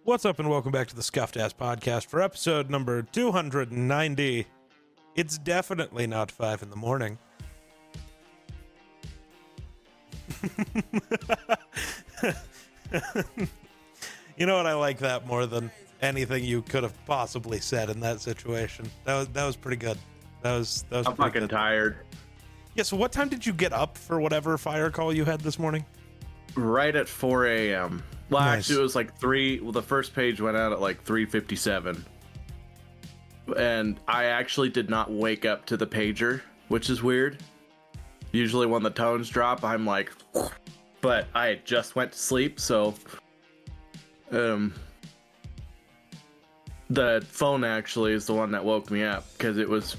What's up and welcome back to the Scuffed Ass Podcast for episode number 290. It's definitely not 5 in the morning. You know what? I like that more than anything you could have possibly said in that situation. That was pretty good. That was I'm pretty fucking good. tired. Yeah, so what time did you get up for whatever fire call you had this morning? Right at 4 a.m. Well, Nice. actually, it was like 3. Well, the first page went out at like 3:57. And I actually did not wake up to the pager, which is weird. Usually when the tones drop, I'm like, but I had just went to sleep, so the phone actually is the one that woke me up because it was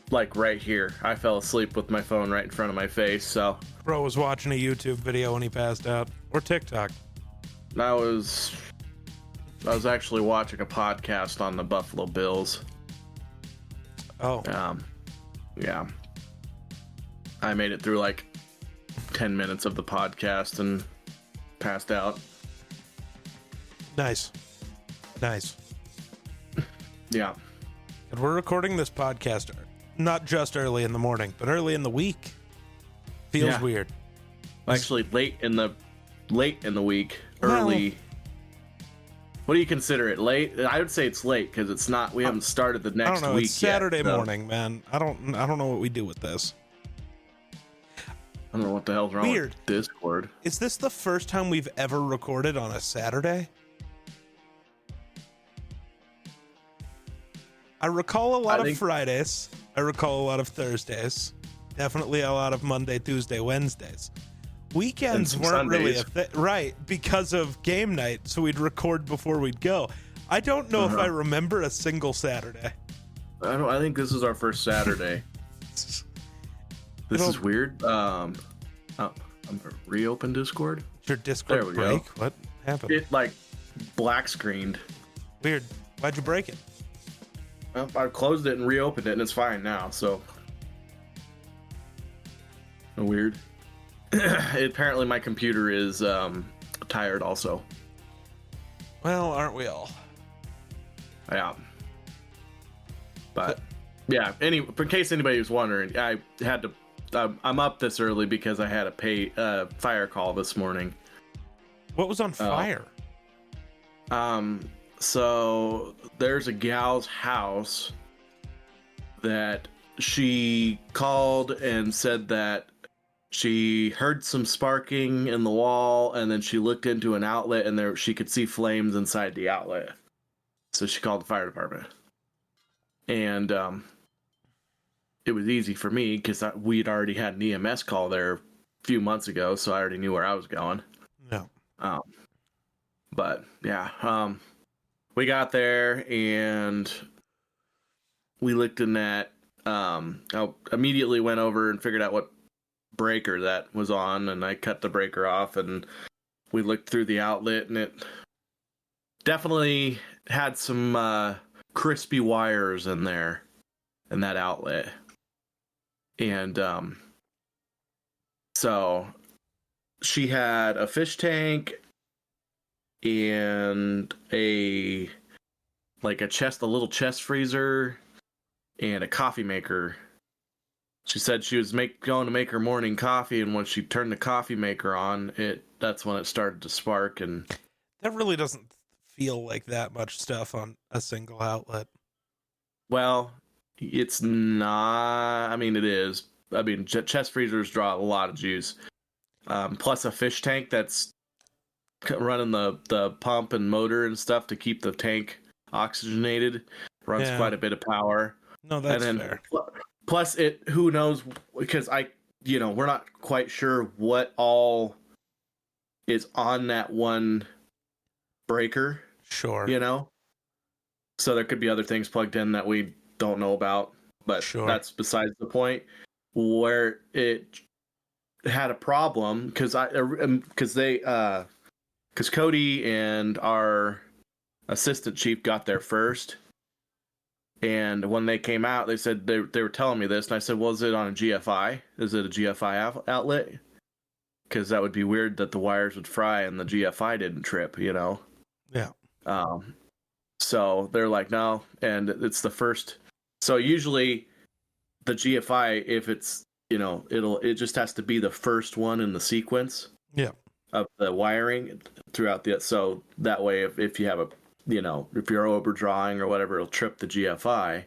like right here. I fell asleep with my phone right in front of my face, so Bro was watching a YouTube video when he passed out. Or TikTok. I was actually watching a podcast on the Buffalo Bills. Oh. Yeah. I made it through like 10 minutes of the podcast and passed out. Nice. Yeah. And we're recording this podcast not just early in the morning, but early in the week. Feels Yeah. weird. Actually late in the week. Early. What do you consider it? Late? I would say it's late because it's not. We haven't started the I next don't know. week It's Saturday yet, so morning, man. I don't know what we do with this. I don't know what the hell's wrong Weird. with Discord. Is this the first time we've ever recorded on a Saturday? I recall a lot of Fridays. I recall a lot of Thursdays. Definitely a lot of Monday, Tuesday, Wednesdays. Weekends some weren't really Sundays. right because of game night, so we'd record before we'd go. I don't know if I remember a single Saturday. I think this is our first Saturday. This is weird. I'm gonna reopen Discord. Your Discord There we break? go. What happened? It like black screened. Weird. Why'd you break it? Well, I closed it and reopened it, and it's fine now. So weird. Apparently, my computer is tired. Also, Well, aren't we all? yeah. But yeah. In case anybody was wondering, I had to. I'm up this early because I had a fire call this morning. What was on fire? So there's a gal's house that she called and said that she heard some sparking in the wall, and then she looked into an outlet, and she could see flames inside the outlet. So she called the fire department, and it was easy for me because we'd already had an EMS call there a few months ago, so I already knew where I was going. No. But yeah, we got there and we looked in that. I immediately went over and figured out what breaker that was on, and I cut the breaker off, and we looked through the outlet, and it definitely had some crispy wires in there in that outlet. And so she had a fish tank and a little chest freezer and a coffee maker. She said she was going to make her morning coffee, and when she turned the coffee maker on, that's when it started to spark. And That really doesn't feel like that much stuff on a single outlet. well, it's not. I mean, it is. I mean, chest freezers draw a lot of juice. Plus a fish tank that's running the pump and motor and stuff to keep the tank oxygenated runs quite a bit of power. No, that's and then, fair. Plus, who knows, because we're not quite sure what all is on that one breaker. Sure. So there could be other things plugged in that we don't know about, but that's besides the point. Where it had a problem because Cody and our assistant chief got there first. And when they came out, they said they were telling me this, and I said, "Well, is it on a GFI? Is it a GFI outlet? Because that would be weird that the wires would fry and the GFI didn't trip, Yeah. So they're like, no, and it's the first. So usually the GFI, if it's, it just has to be the first one in the sequence Yeah. of the wiring throughout so that way if you have if you're overdrawing or whatever, it'll trip the GFI,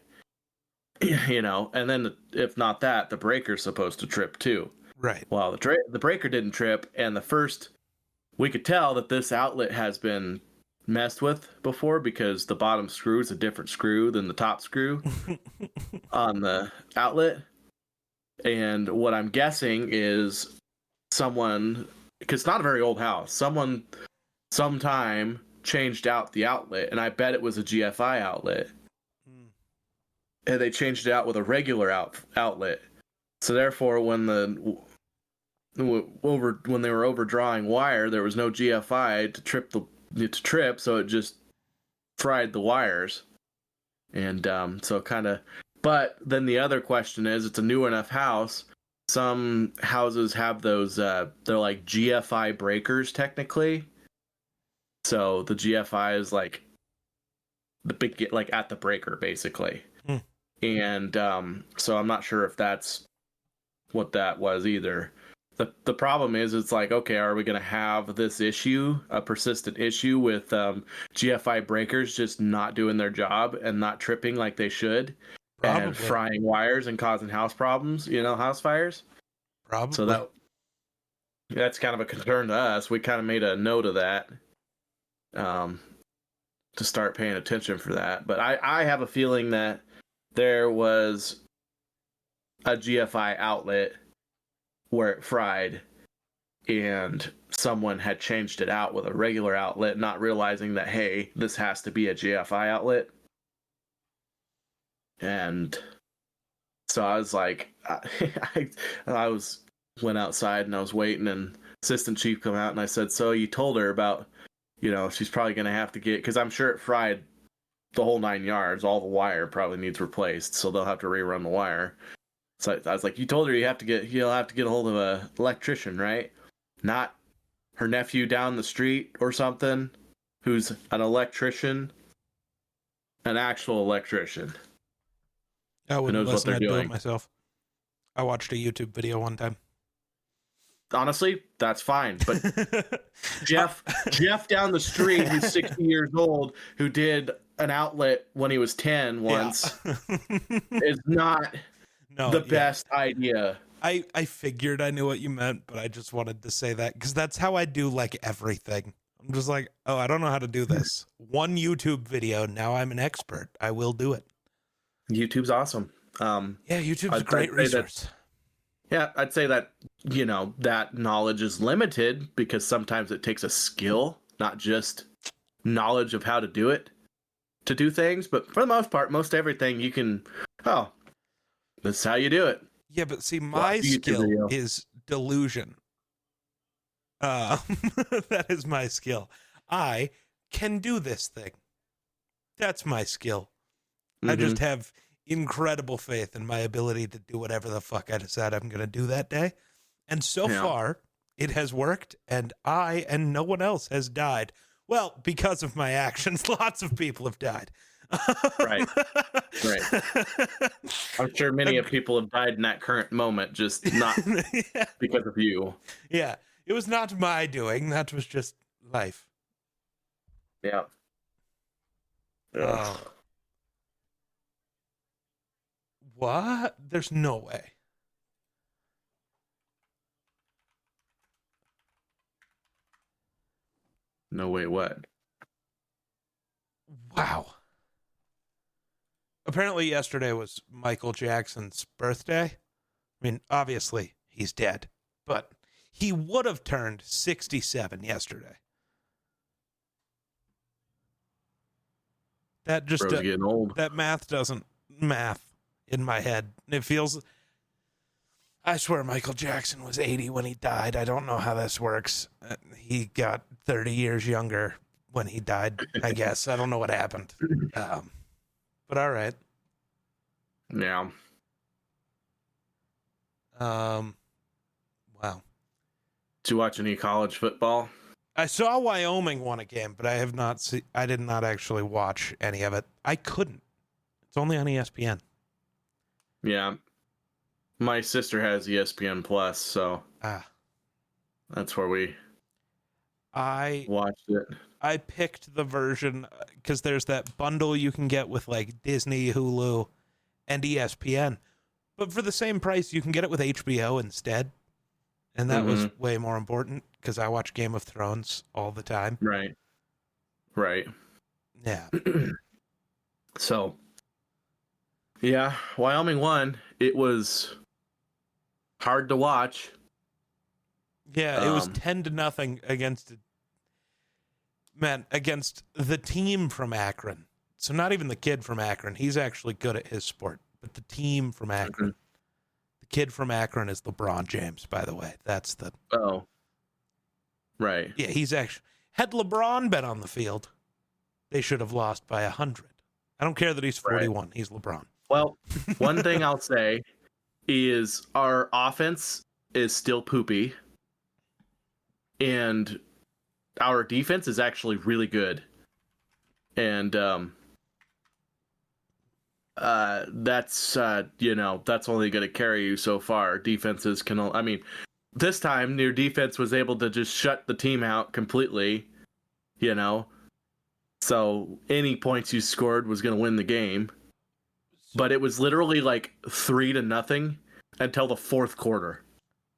and then if not that, the breaker's supposed to trip too. Right. Well, the breaker didn't trip, and we could tell that this outlet has been messed with before because the bottom screw is a different screw than the top screw on the outlet. And what I'm guessing is someone, because it's not a very old house, someone sometime changed out the outlet, and I bet it was a GFI outlet. And they changed it out with a regular outlet. So therefore, when they were overdrawing wire, there was no GFI to trip, so it just fried the wires. And so kind of. But then the other question is, it's a new enough house. Some houses have those. They're like GFI breakers technically. So the GFI is like the big, like at the breaker basically. And so I'm not sure if that's what that was either. The problem is, it's like, okay, are we going to have this issue, a persistent issue with GFI breakers just not doing their job and not tripping like they should? Probably. And frying wires and causing house problems, house fires? Probably. So that's kind of a concern to us. We kind of made a note of that to start paying attention for that. But I have a feeling that there was a GFI outlet where it fried and someone had changed it out with a regular outlet, not realizing that, hey, this has to be a GFI outlet. And so I was like, went outside and I was waiting, and assistant chief come out, and I said, so you told her about, she's probably going to have to because I'm sure it fried the whole 9 yards. All the wire probably needs replaced, so they'll have to rerun the wire. So I was like, you told her you'll have to get a hold of an electrician, right? Not her nephew down the street or something who's an electrician, an actual electrician. I wouldn't listen. I'd do it myself. I watched a YouTube video one time. Honestly, that's fine. But Jeff down the street, who's 60 years old, who did an outlet when he was 10 once, is not the best idea. I figured I knew what you meant, but I just wanted to say that because that's how I do like everything. I'm just like, oh, I don't know how to do this. One YouTube video, now I'm an expert. I will do it. YouTube's awesome. YouTube's a great resource. I'd say that, that knowledge is limited because sometimes it takes a skill, not just knowledge of how to do it, to do things. But for the most part, most everything you can, this is how you do it. Yeah, but see, my skill is delusion. That is my skill. I can do this thing. That's my skill. I just have incredible faith in my ability to do whatever the fuck I decide I'm going to do that day. And so far, it has worked, and I and no one else has died. Well, because of my actions, lots of people have died. Right. I'm sure many of people have died in that current moment, just not because of you. Yeah. It was not my doing. That was just life. Yeah. What? There's no way. No way what? Wow. Apparently yesterday was Michael Jackson's birthday. I mean, obviously he's dead, but he would have turned 67 yesterday. That just getting old. That math doesn't math in my head. It feels, I swear Michael Jackson was 80 when he died. I don't know how this works. He got 30 years younger when he died, I guess. I don't know what happened. But all right. Yeah. Wow. Did you watch any college football? I saw Wyoming won a game, but I have not I did not actually watch any of it. I couldn't. It's only on ESPN. Yeah. My sister has ESPN Plus, so that's where we watched it. I picked the version because there's that bundle you can get with like Disney, Hulu, and ESPN. But for the same price, you can get it with HBO instead. And that was way more important because I watch Game of Thrones all the time. Right. Right. Yeah. So, yeah, Wyoming won. It was hard to watch. Yeah, it was 10-0 against the team from Akron. So not even the kid from Akron. He's actually good at his sport, but the team from Akron. The kid from Akron is LeBron James, by the way. That's the... Oh. Right. Yeah, he's actually... Had LeBron been on the field, they should have lost by 100. I don't care that he's 41. Right. He's LeBron. Well, one thing I'll say is our offense is still poopy. And our defense is actually really good. And that's that's only going to carry you so far. Defenses can I mean, this time your defense was able to just shut the team out completely, So any points you scored was going to win the game. But it was literally like 3-0 until the fourth quarter.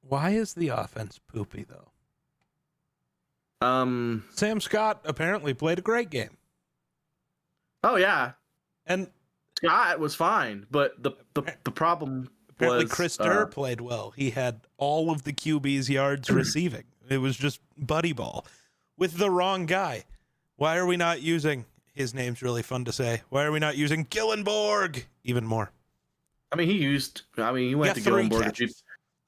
Why is the offense poopy though? Sam Scott apparently played a great game. Oh yeah, and Scott was fine, but the problem apparently was Chris Durr played well. He had all of the QB's yards receiving. It was just buddy ball with the wrong guy. Why are we not using his name's really fun to say? Why are we not using Gillenborg even more? I mean, he went to Gillenborg.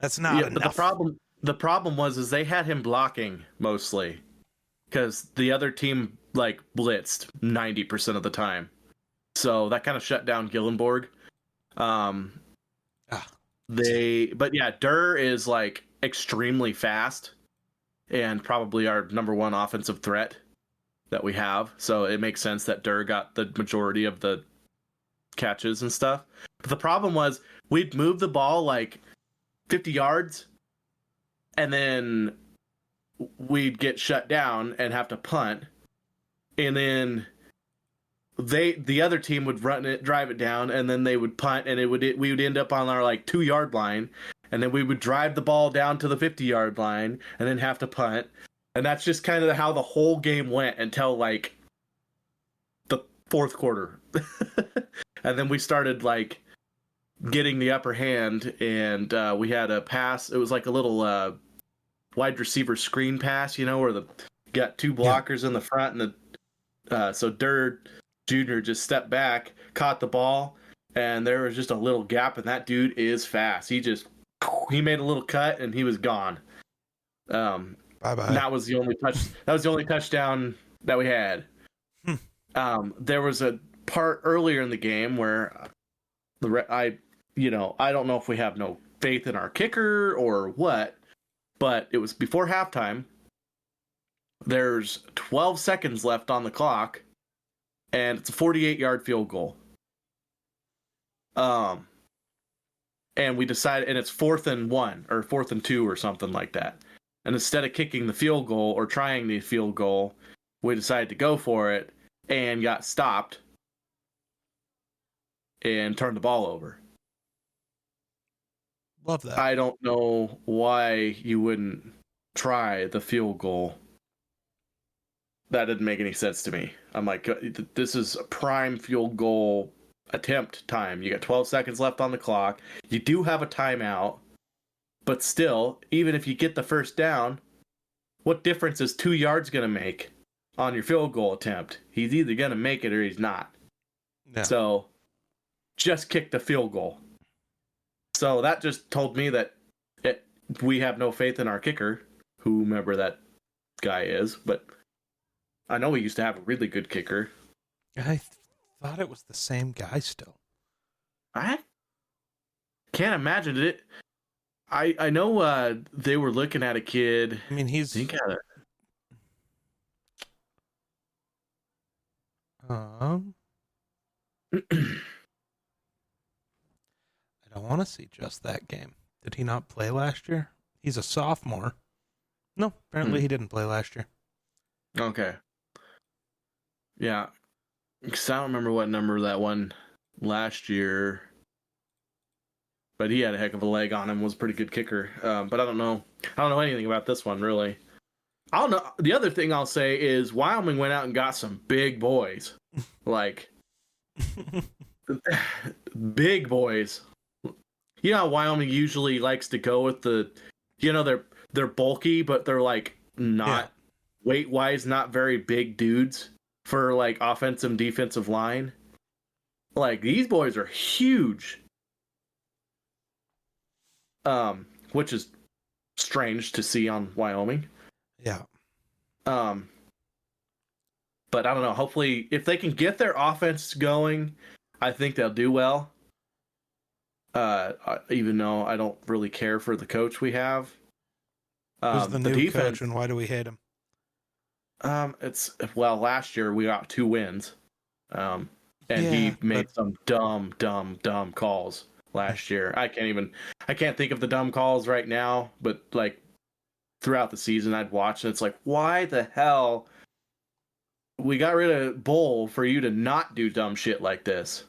That's not enough. But the problem was they had him blocking mostly because the other team like blitzed 90% of the time, so that kind of shut down Gillenborg. But yeah, Durr is like extremely fast and probably our number one offensive threat that we have. So it makes sense that Durr got the majority of the catches and stuff. But the problem was we'd move the ball like 50 yards and then we'd get shut down and have to punt. And then the other team would drive it down, and then they would punt, and we would end up on our like 2-yard line, and then we would drive the ball down to the 50-yard line and then have to punt. And that's just kind of how the whole game went until like the fourth quarter. And then we started like getting the upper hand, and we had a pass. It was like a little wide receiver screen pass, where got two blockers in the front, and so Durr Jr. just stepped back, caught the ball, and there was just a little gap, and that dude is fast. He made a little cut, and he was gone. Bye-bye. That was the only touchdown that we had. There was a part earlier in the game where I don't know if we have no faith in our kicker or what, but it was before halftime. There's 12 seconds left on the clock, and it's a 48-yard field goal. And we decided, and it's 4th and 1 or 4th and 2 or something like that. And instead of kicking the field goal or trying the field goal, we decided to go for it and got stopped and turned the ball over. Love that. I don't know why you wouldn't try the field goal. That didn't make any sense to me. I'm like, this is a prime field goal attempt time. You got 12 seconds left on the clock. You do have a timeout, but still, even if you get the first down, what difference is 2 yards going to make on your field goal attempt? He's either going to make it or he's not. Yeah. So just kick the field goal. So that just told me that we have no faith in our kicker, whomever that guy is, but I know we used to have a really good kicker. I thought it was the same guy still. I can't imagine it. I know they were looking at a kid. I mean, he's Um, I don't want to see just that game. Did he not play last year? He's a sophomore. No, apparently he didn't play last year. Okay. Yeah. Because I don't remember what number that one last year. But he had a heck of a leg on him, was a pretty good kicker. But I don't know anything about this one, really. I don't know. The other thing I'll say is Wyoming went out and got some big boys. Like, big boys. You know how Wyoming usually likes to go with they're bulky, but they're like not weight-wise, not very big dudes for like offensive and defensive line. Like, these boys are huge. Which is strange to see on Wyoming. Yeah. But I don't know. Hopefully, if they can get their offense going, I think they'll do well. Even though I don't really care for the coach we have. Who's the new defense, coach, and why do we hate him? Last year we got 2 wins. He made some dumb calls last year. I can't think of the dumb calls right now, but like throughout the season I'd watch and it's like, why the hell we got rid of Bull for you to not do dumb shit like this?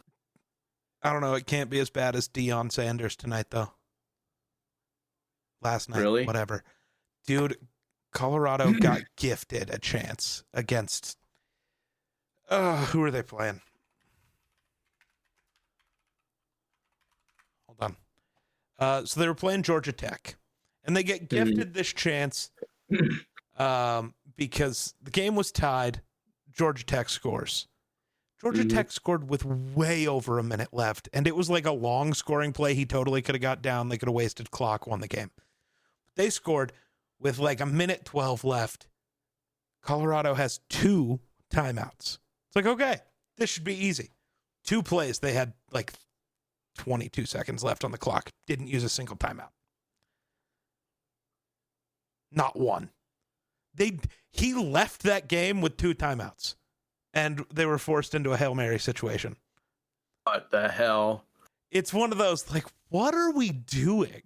I don't know. It can't be as bad as Deion Sanders tonight, though. Last night, really? Whatever. Dude, Colorado got gifted a chance against... who are they playing? Hold on. So they were playing Georgia Tech. And they get gifted this chance because the game was tied. Georgia Tech scores. Georgia Tech scored with way over a minute left, and it was like a long scoring play. He totally could have got down. They could have wasted clock, won the game. They scored with like a minute 12 left. Colorado has 2 timeouts. It's like, okay, this should be easy. 2 plays. They had like 22 seconds left on the clock. Didn't use a single timeout. Not one. He left that game with 2 timeouts. And they were forced into a Hail Mary situation. What the hell? It's one of those, like, what are we doing?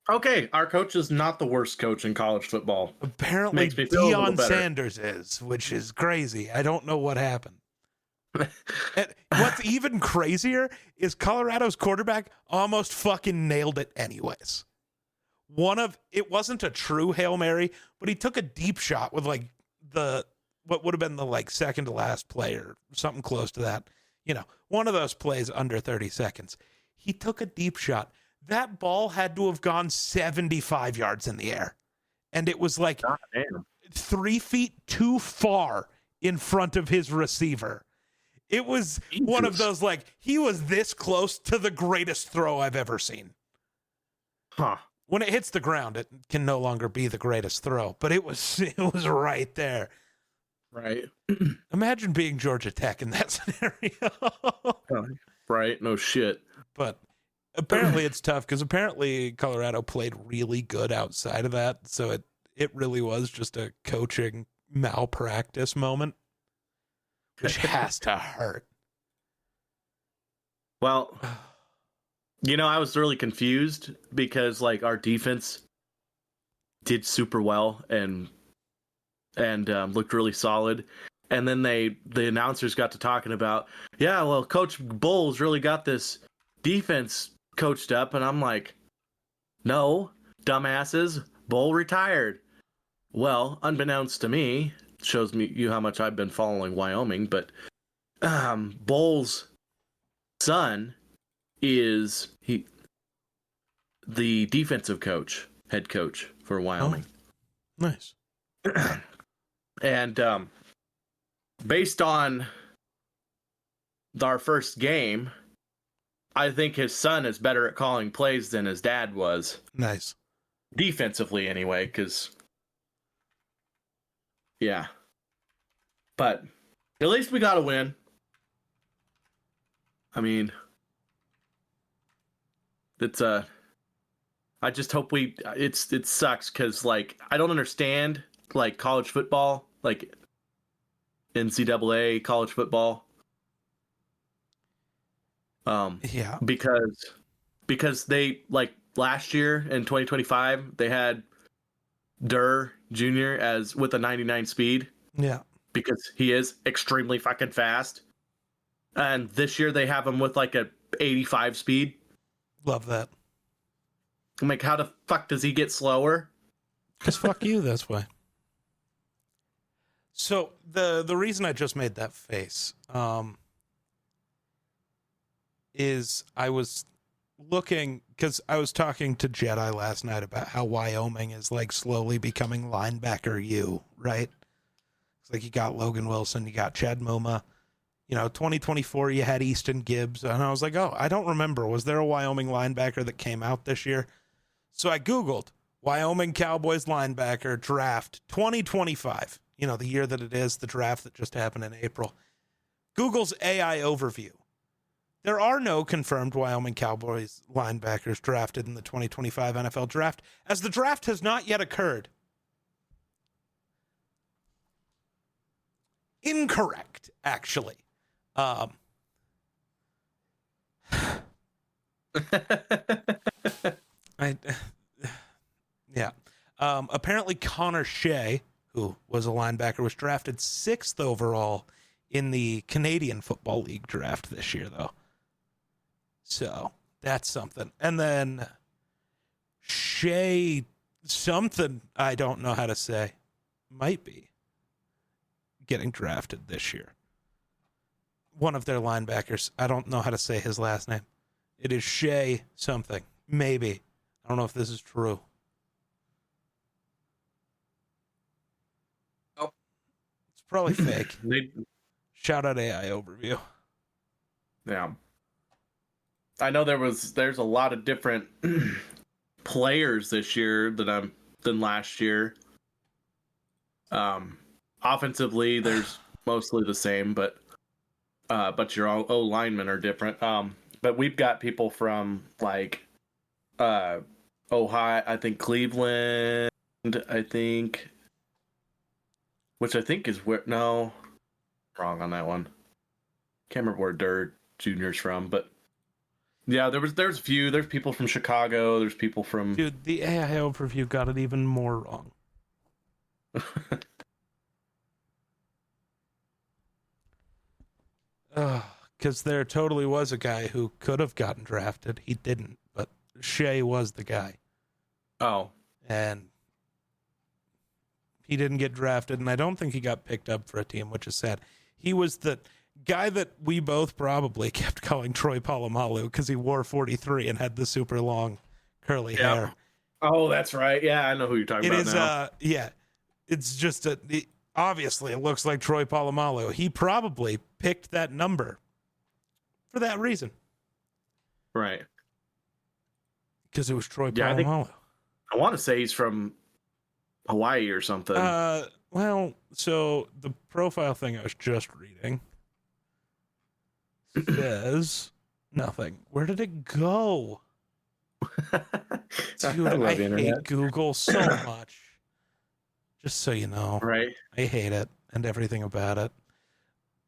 Okay, our coach is not the worst coach in college football. Apparently, Deion Sanders is, which is crazy. I don't know what happened. And what's even crazier is Colorado's quarterback almost fucking nailed it anyways. It wasn't a true Hail Mary, but he took a deep shot with like what would have been the like second to last play or something close to that. You know, one of those plays under 30 seconds. He took a deep shot. That ball had to have gone 75 yards in the air. And it was like 3 feet too far in front of his receiver. It was one of those, like, he was this close to the greatest throw I've ever seen. Huh. When it hits the ground, it can no longer be the greatest throw, but it was right there. Right. Imagine being Georgia Tech in that scenario. Right. No shit. But apparently it's tough because apparently Colorado played really good outside of that. So it really was just a coaching malpractice moment, which has to hurt. Well, I was really confused because like our defense did super well and looked really solid. And then the announcers got to talking about, yeah, well, Coach Bull's really got this defense coached up. And I'm like, no, dumbasses, Bull retired. Well, unbeknownst to me, shows you how much I've been following Wyoming, but Bull's son is the defensive head coach for Wyoming. Oh, nice. And based on our first game, I think his son is better at calling plays than his dad was. Nice. Defensively, anyway, because... yeah. But at least we got a win. I mean... I just hope it sucks because like I don't understand like college football, like NCAA college football, Yeah. Because they like last year in 2025 they had Durr Jr. as with a 99 speed Yeah. because he is extremely fucking fast. And this year they have him with like a 85 speed. Love that. I'm like, how the fuck does he get slower? Because fuck you this way. So the reason I just made that face is I was looking, because I was talking to Jedi last night about how Wyoming is like slowly becoming linebacker U, right? It's like you got Logan Wilson, you got Chad Muma. 2024, you had Easton Gibbs. And I was like, oh, I don't remember. Was there a Wyoming linebacker that came out this year? So I Googled Wyoming Cowboys linebacker draft 2025. The year that it is, the draft that just happened in April. Google's AI overview. There are no confirmed Wyoming Cowboys linebackers drafted in the 2025 NFL draft, as the draft has not yet occurred. Incorrect, actually. Yeah. Apparently Connor Shea, who was a linebacker, was drafted 6th overall in the Canadian Football League draft this year, though. So that's something. And then Shea something I don't know how to say might be getting drafted this year. One of their linebackers. I don't know how to say his last name. It is Shea something. Maybe. I don't know if this is true. Oh. It's probably fake. They, Shout out AI overview. yeah. I know there's a lot of different players this year than last year. Offensively, there's mostly the same, but your O linemen are different. But we've got people from like Ohio, I think Cleveland, I think, which I think is where no, wrong on that one. Can't remember where Durr Jr.'s from, but yeah, there's a few. There's people from Chicago. There's people from. Dude, the AI overview got it even more wrong. Because there totally was a guy who could have gotten drafted. He didn't, but Shea was the guy. Oh. And he didn't get drafted, and I don't think he got picked up for a team, which is sad. He was the guy that we both probably kept calling Troy Polamalu because he wore 43 and had the super long curly hair. Oh, that's right. Yeah, I know who you're talking about now. Yeah. It's just obviously it looks like Troy Polamalu. He probably picked that number for that reason. Right. Because it was Troy Polamalu. I want to say he's from Hawaii or something. Well, so the profile thing I was just reading says nothing. Where did it go? Dude, I hate Google so much. Just so you know. Right. I hate it and everything about it.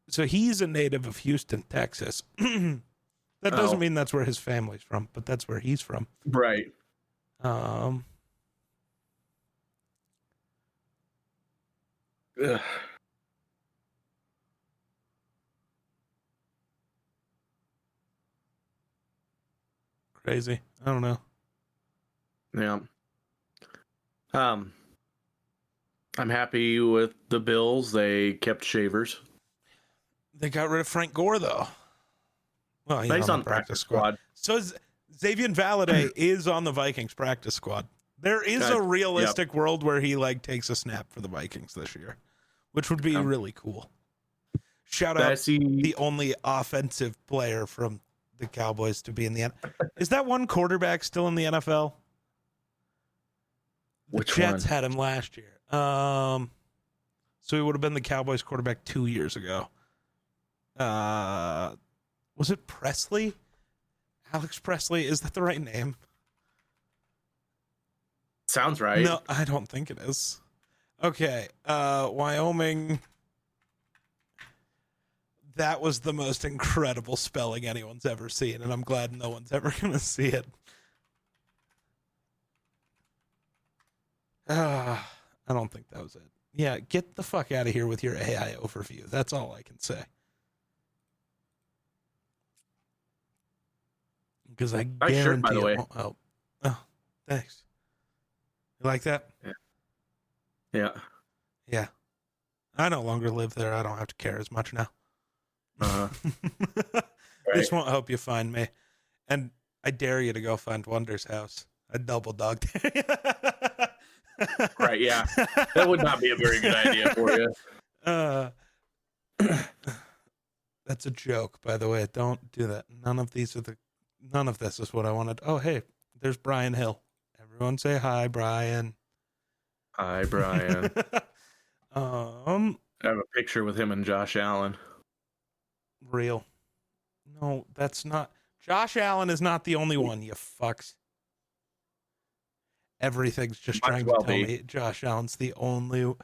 So he's a native of Houston, Texas. That doesn't mean that's where his family's from, but that's where he's from. Right. Ugh. Crazy. I don't know. Yeah. I'm happy with the Bills. They kept Shavers. They got rid of Frank Gore, though. Well, he's on the practice squad. So Xavier Valade is on the Vikings practice squad. There is a realistic world where he takes a snap for the Vikings this year, which would be really cool. Shout out the only offensive player from the Cowboys to be in the NFL. Is that one quarterback still in the NFL? The Jets had him last year. So he would have been the Cowboys quarterback 2 years ago. Was it Presley? Alex Presley? Is that the right name? Sounds right. No, I don't think it is. Okay. Wyoming. That was the most incredible spelling anyone's ever seen, and I'm glad no one's ever going to see it. I don't think that was it. Yeah, get the fuck out of here with your AI overview. That's all I can say. Because I Nice shirt, by guarantee the way. it won't help. Oh, thanks. You like that? Yeah. Yeah. I no longer live there. I don't have to care as much now. This won't help you find me. And I dare you to go find Wonder's house. I double dog dare you. Right, yeah. That would not be a very good idea for you. That's a joke, by the way. Don't do that. None of this is what I wanted. Oh, hey, there's Brian Hill. Everyone say hi, Brian. Hi, Brian. I have a picture with him and Josh Allen. Real. No, that's not. Josh Allen is not the only one, you fucks. Everything's just trying to tell me Josh Allen's the only.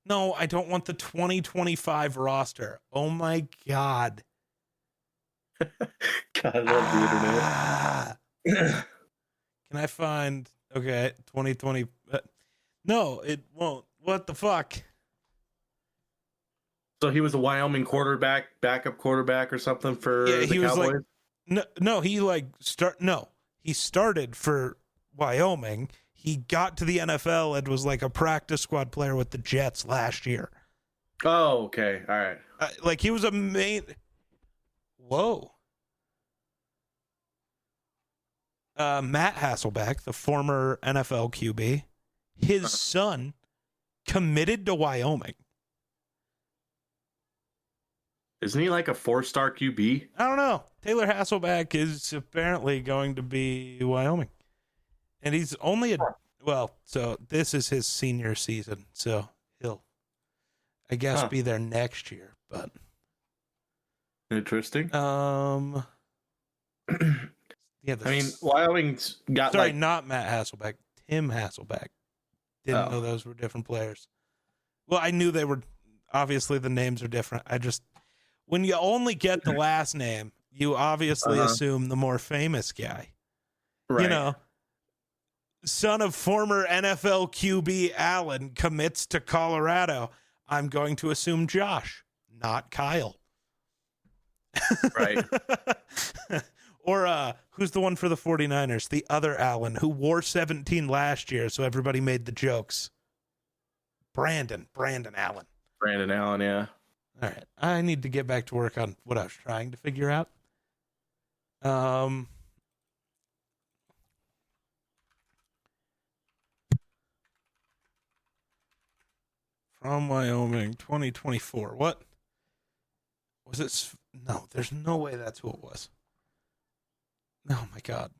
No, I don't want the 2025 roster. Oh my God. God, I love the internet. Can I find, okay, 2020. No, it won't. What the fuck? So he was a Wyoming backup quarterback or something for the Cowboys? He started for Wyoming. He got to the NFL and was like a practice squad player with the Jets last year. Oh, okay. All right. Like he was a main. Whoa. Matt Hasselbeck, the former NFL QB, his son committed to Wyoming. Isn't he like a 4-star QB? I don't know. Taylor Hasselbeck is apparently going to be Wyoming. And he's only so this is his senior season, so he'll, I guess, be there next year. But interesting. Yeah. I mean, Wyoming's got not Matt Hasselbeck, Tim Hasselbeck. Didn't know those were different players. Well, I knew they were. Obviously, the names are different. When you only get the last name, you obviously assume the more famous guy. Right. You know. Son of former NFL QB Allen commits to Colorado. I'm going to assume Josh, not Kyle. Right. Or who's the one for the 49ers? The other Allen who wore 17 last year, so everybody made the jokes. Brandon Allen. Brandon Allen, yeah. All right. I need to get back to work on what I was trying to figure out. From Wyoming, 2024. What? Was it? No, there's no way that's who it was. Oh, my God.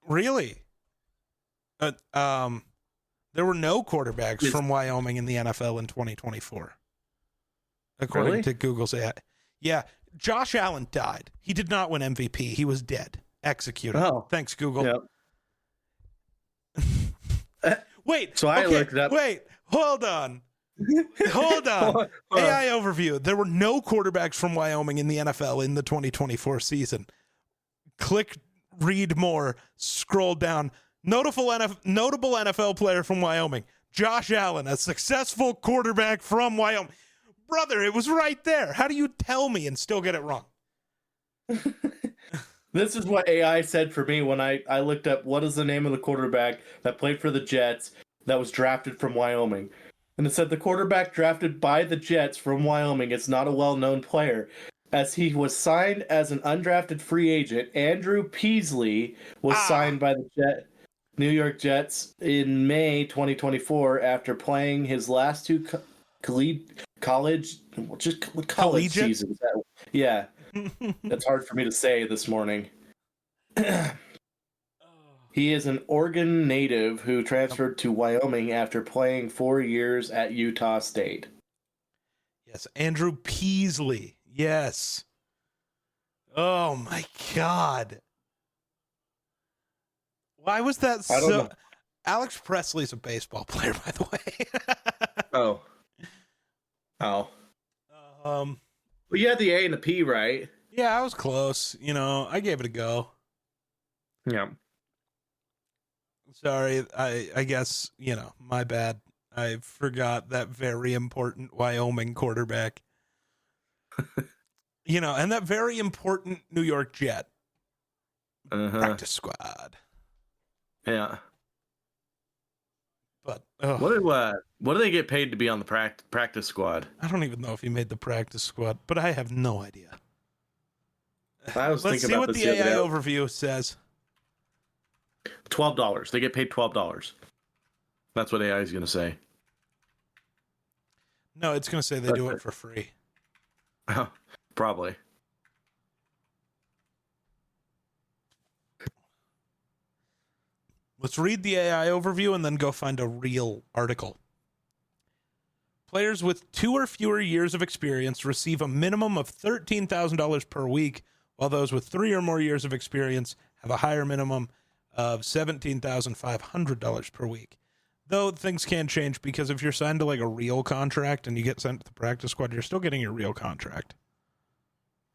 Really? There were no quarterbacks from Wyoming in the NFL in 2024. According to Google's AI. Yeah, Josh Allen died. He did not win MVP. He was dead. Executed. Oh. Thanks, Google. Yep. Wait. So I looked it up. Wait. Hold on. AI overview. There were no quarterbacks from Wyoming in the NFL in the 2024 season. Click read more. Scroll down. Notable NFL player from Wyoming. Josh Allen, a successful quarterback from Wyoming. Brother, it was right there. How do you tell me and still get it wrong? This is what AI said for me when I looked up what is the name of the quarterback that played for the Jets that was drafted from Wyoming. And it said the quarterback drafted by the Jets from Wyoming is not a well-known player. As he was signed as an undrafted free agent, Andrew Peasley was signed by the New York Jets in May 2024 after playing his last two college seasons. Yeah. That's hard for me to say this morning. He is an Oregon native who transferred to Wyoming after playing 4 years at Utah State. Yes, Andrew Peasley. Yes. Oh my God. Why was that so? I don't know. Alex Presley's a baseball player, by the way. Oh. Well, you had the A and the P, right? Yeah, I was close. I gave it a go. Yeah. Sorry, I guess, my bad. I forgot that very important Wyoming quarterback. And that very important New York Jet practice squad. Yeah. But what do they get paid to be on the practice squad? I don't even know if he made the practice squad, but I have no idea. I was Let's thinking see about what this the other AI day. overview says. $12. They get paid $12. That's what AI is going to say. No, it's going to say they do it for free. Probably. Let's read the AI overview and then go find a real article. Players with 2 or fewer years of experience receive a minimum of $13,000 per week, while those with 3 or more years of experience have a higher minimum of $17,500 per week. Though things can change, because if you're signed to like a real contract and you get sent to the practice squad, you're still getting your real contract.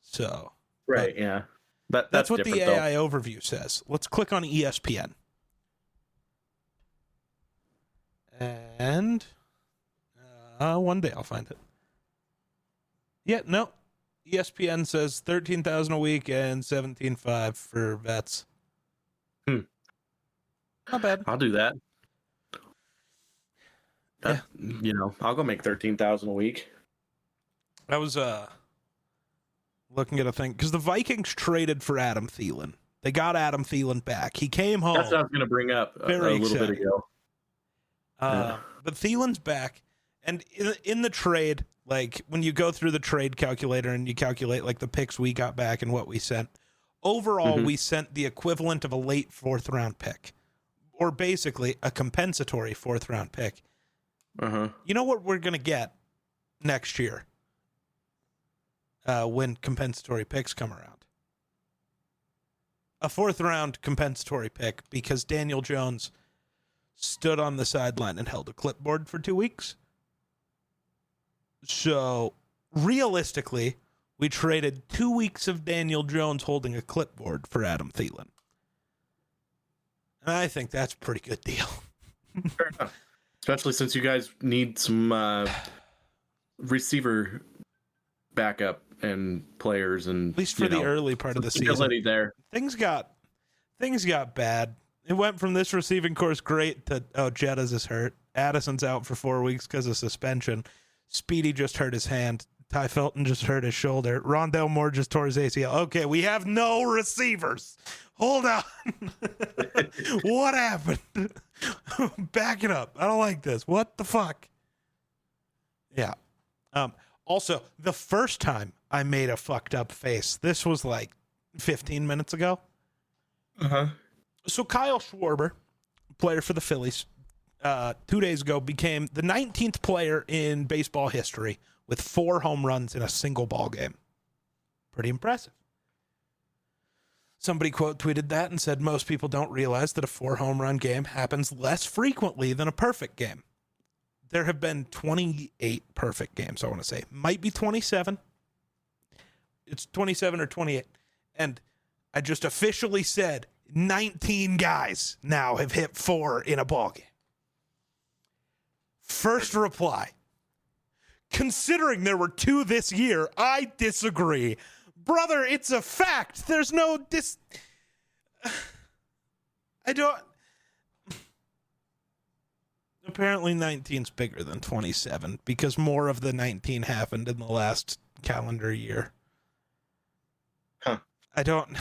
So, right, yeah. That's what the AI overview says. Let's click on ESPN. And one day I'll find it. Yeah, no. ESPN says $13,000 a week and $17,500 for vets. Not bad. I'll do that. Yeah. I'll go make $13,000 a week. I was looking at a thing because the Vikings traded for Adam Thielen. They got Adam Thielen back. He came home. That's what I was going to bring up a little bit ago. But Thielen's back, and in the trade, like when you go through the trade calculator and you calculate like the picks we got back and what we sent, overall we sent the equivalent of a late 4th round pick, or basically a compensatory 4th round pick. You know what we're gonna get next year when compensatory picks come around? A 4th round compensatory pick, because Daniel Jones stood on the sideline and held a clipboard for 2 weeks. So, realistically, we traded 2 weeks of Daniel Jones holding a clipboard for Adam Thielen. And I think that's a pretty good deal. Fair enough. Especially since you guys need some receiver backup and players, and at least for the early part of the season. There. Things got bad. It went from this receiving course great to, Jettas is hurt. Addison's out for 4 weeks because of suspension. Speedy just hurt his hand. Ty Felton just hurt his shoulder. Rondell Moore just tore his ACL. Okay, we have no receivers. Hold on. What happened? Back it up. I don't like this. What the fuck? Yeah. Also, the first time I made a fucked up face, this was like 15 minutes ago. So Kyle Schwarber, player for the Phillies, 2 days ago became the 19th player in baseball history with 4 home runs in a single ball game. Pretty impressive. Somebody quote tweeted that and said most people don't realize that a 4 home run game happens less frequently than a perfect game. There have been 28 perfect games, I want to say. Might be 27. It's 27 or 28. And I just officially said 19 guys now have hit 4 in a ball game. First reply. Considering there were 2 this year, I disagree. Brother, it's a fact. There's no I don't. Apparently 19's bigger than 27 because more of the 19 happened in the last calendar year. I don't.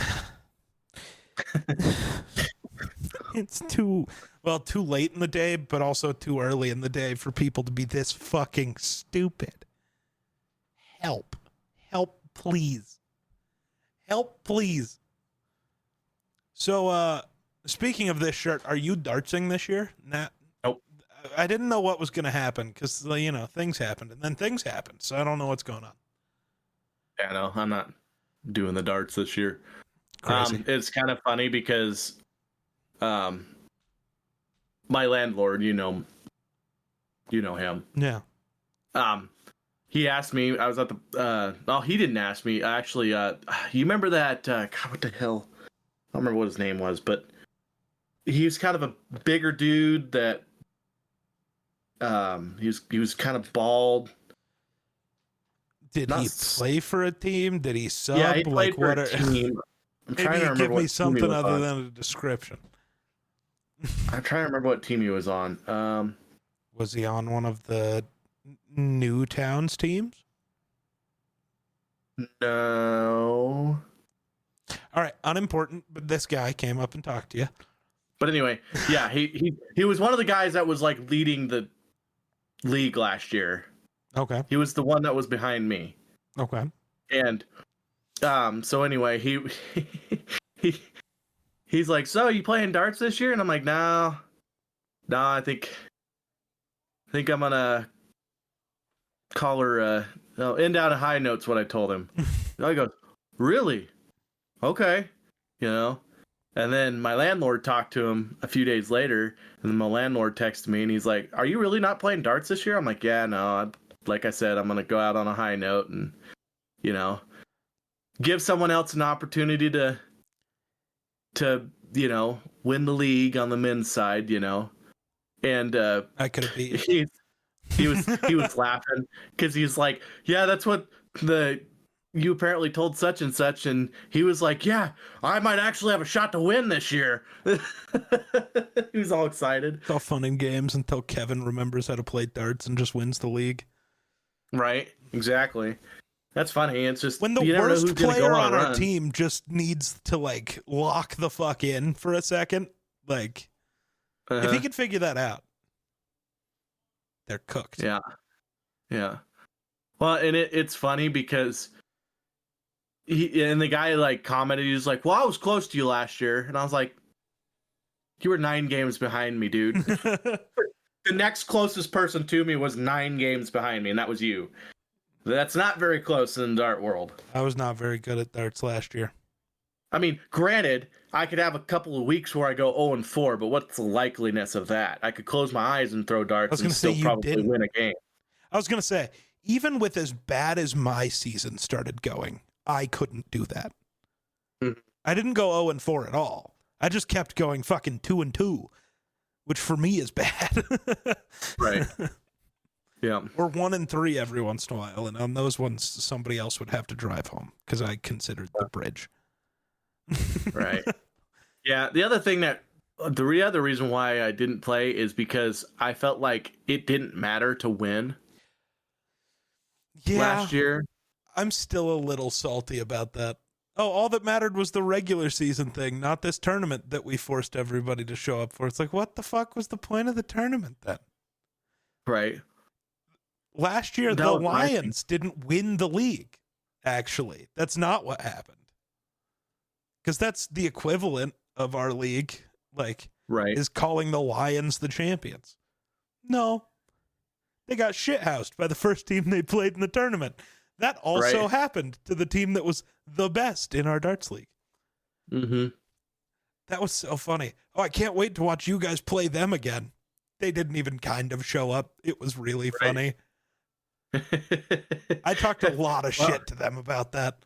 It's too late in the day, but also too early in the day for people to be this fucking stupid. Help, please. Help, please. So, speaking of this shirt, are you dartsing this year? Nah, nope. I didn't know what was going to happen because, things happened and then things happened. So I don't know what's going on. Yeah, no, I'm not doing the darts this year. Crazy. It's kind of funny because my landlord, you know him. Yeah. he asked me. I was at the. Oh, he didn't ask me. Actually, you remember that? God, what the hell? I don't remember what his name was, but he was kind of a bigger dude that. He was kind of bald. Did he play for a team? Did he sub? Yeah, he played for what a team. I'm Maybe trying to remember give me something other on. than a description. I'm trying to remember what team he was on. Was he on one of the Newtowns teams? No. All right, unimportant, but this guy came up and talked to you. But anyway, yeah, he was one of the guys that was like leading the league last year. Okay. He was the one that was behind me. Okay. And so anyway, he's like, "So you playing darts this year?" And I'm like, No, I think I'm gonna call her end out a high note's what I told him. And I go, "Really? Okay." You know? And then my landlord talked to him a few days later, and then my landlord texted me and he's like, "Are you really not playing darts this year?" I'm like, "Yeah, no, like I said, I'm gonna go out on a high note and, you know, give someone else an opportunity to you know, win the league on the men's side, you know." And I could have beat he was laughing because he's like, "Yeah, that's what you apparently told such and such," and he was like, "Yeah, I might actually have a shot to win this year." He was all excited. It's all fun and games until Kevin remembers how to play darts and just wins the league. Right, exactly. That's funny. It's just when the worst player on our team just needs to like lock the fuck in for a second. Like, if he could figure that out, they're cooked. Yeah, yeah. Well, and it's funny because the guy like commented, he was like, "Well, I was close to you last year," and I was like, "You were 9 games behind me, dude." The next closest person to me was 9 games behind me, and that was you. That's not very close in the dart world. I was not very good at darts last year. I mean, granted, I could have a couple of weeks where I go 0-4, but what's the likeliness of that? I could close my eyes and throw darts and still probably win a game. I was going to say, even with as bad as my season started going, I couldn't do that. Mm-hmm. I didn't go 0-4 at all. I just kept going fucking 2-2, which for me is bad. Right. Yeah. Or 1-3 every once in a while, and on those ones, somebody else would have to drive home because I considered the bridge. Right. Yeah. The other thing the other reason why I didn't play is because I felt like it didn't matter to win. Yeah. Last year. I'm still a little salty about that. Oh, all that mattered was the regular season thing, not this tournament that we forced everybody to show up for. It's like, what the fuck was the point of the tournament then? Right. Last year, the Lions didn't win the league, actually. That's not what happened. Because that's the equivalent of our league, like, right, is calling the Lions the champions. No. They got shithoused by the first team they played in the tournament. That also happened to the team that was the best in our darts league. Mm-hmm. That was so funny. Oh, I can't wait to watch you guys play them again. They didn't even kind of show up. It was really funny. I talked a lot of shit to them about that.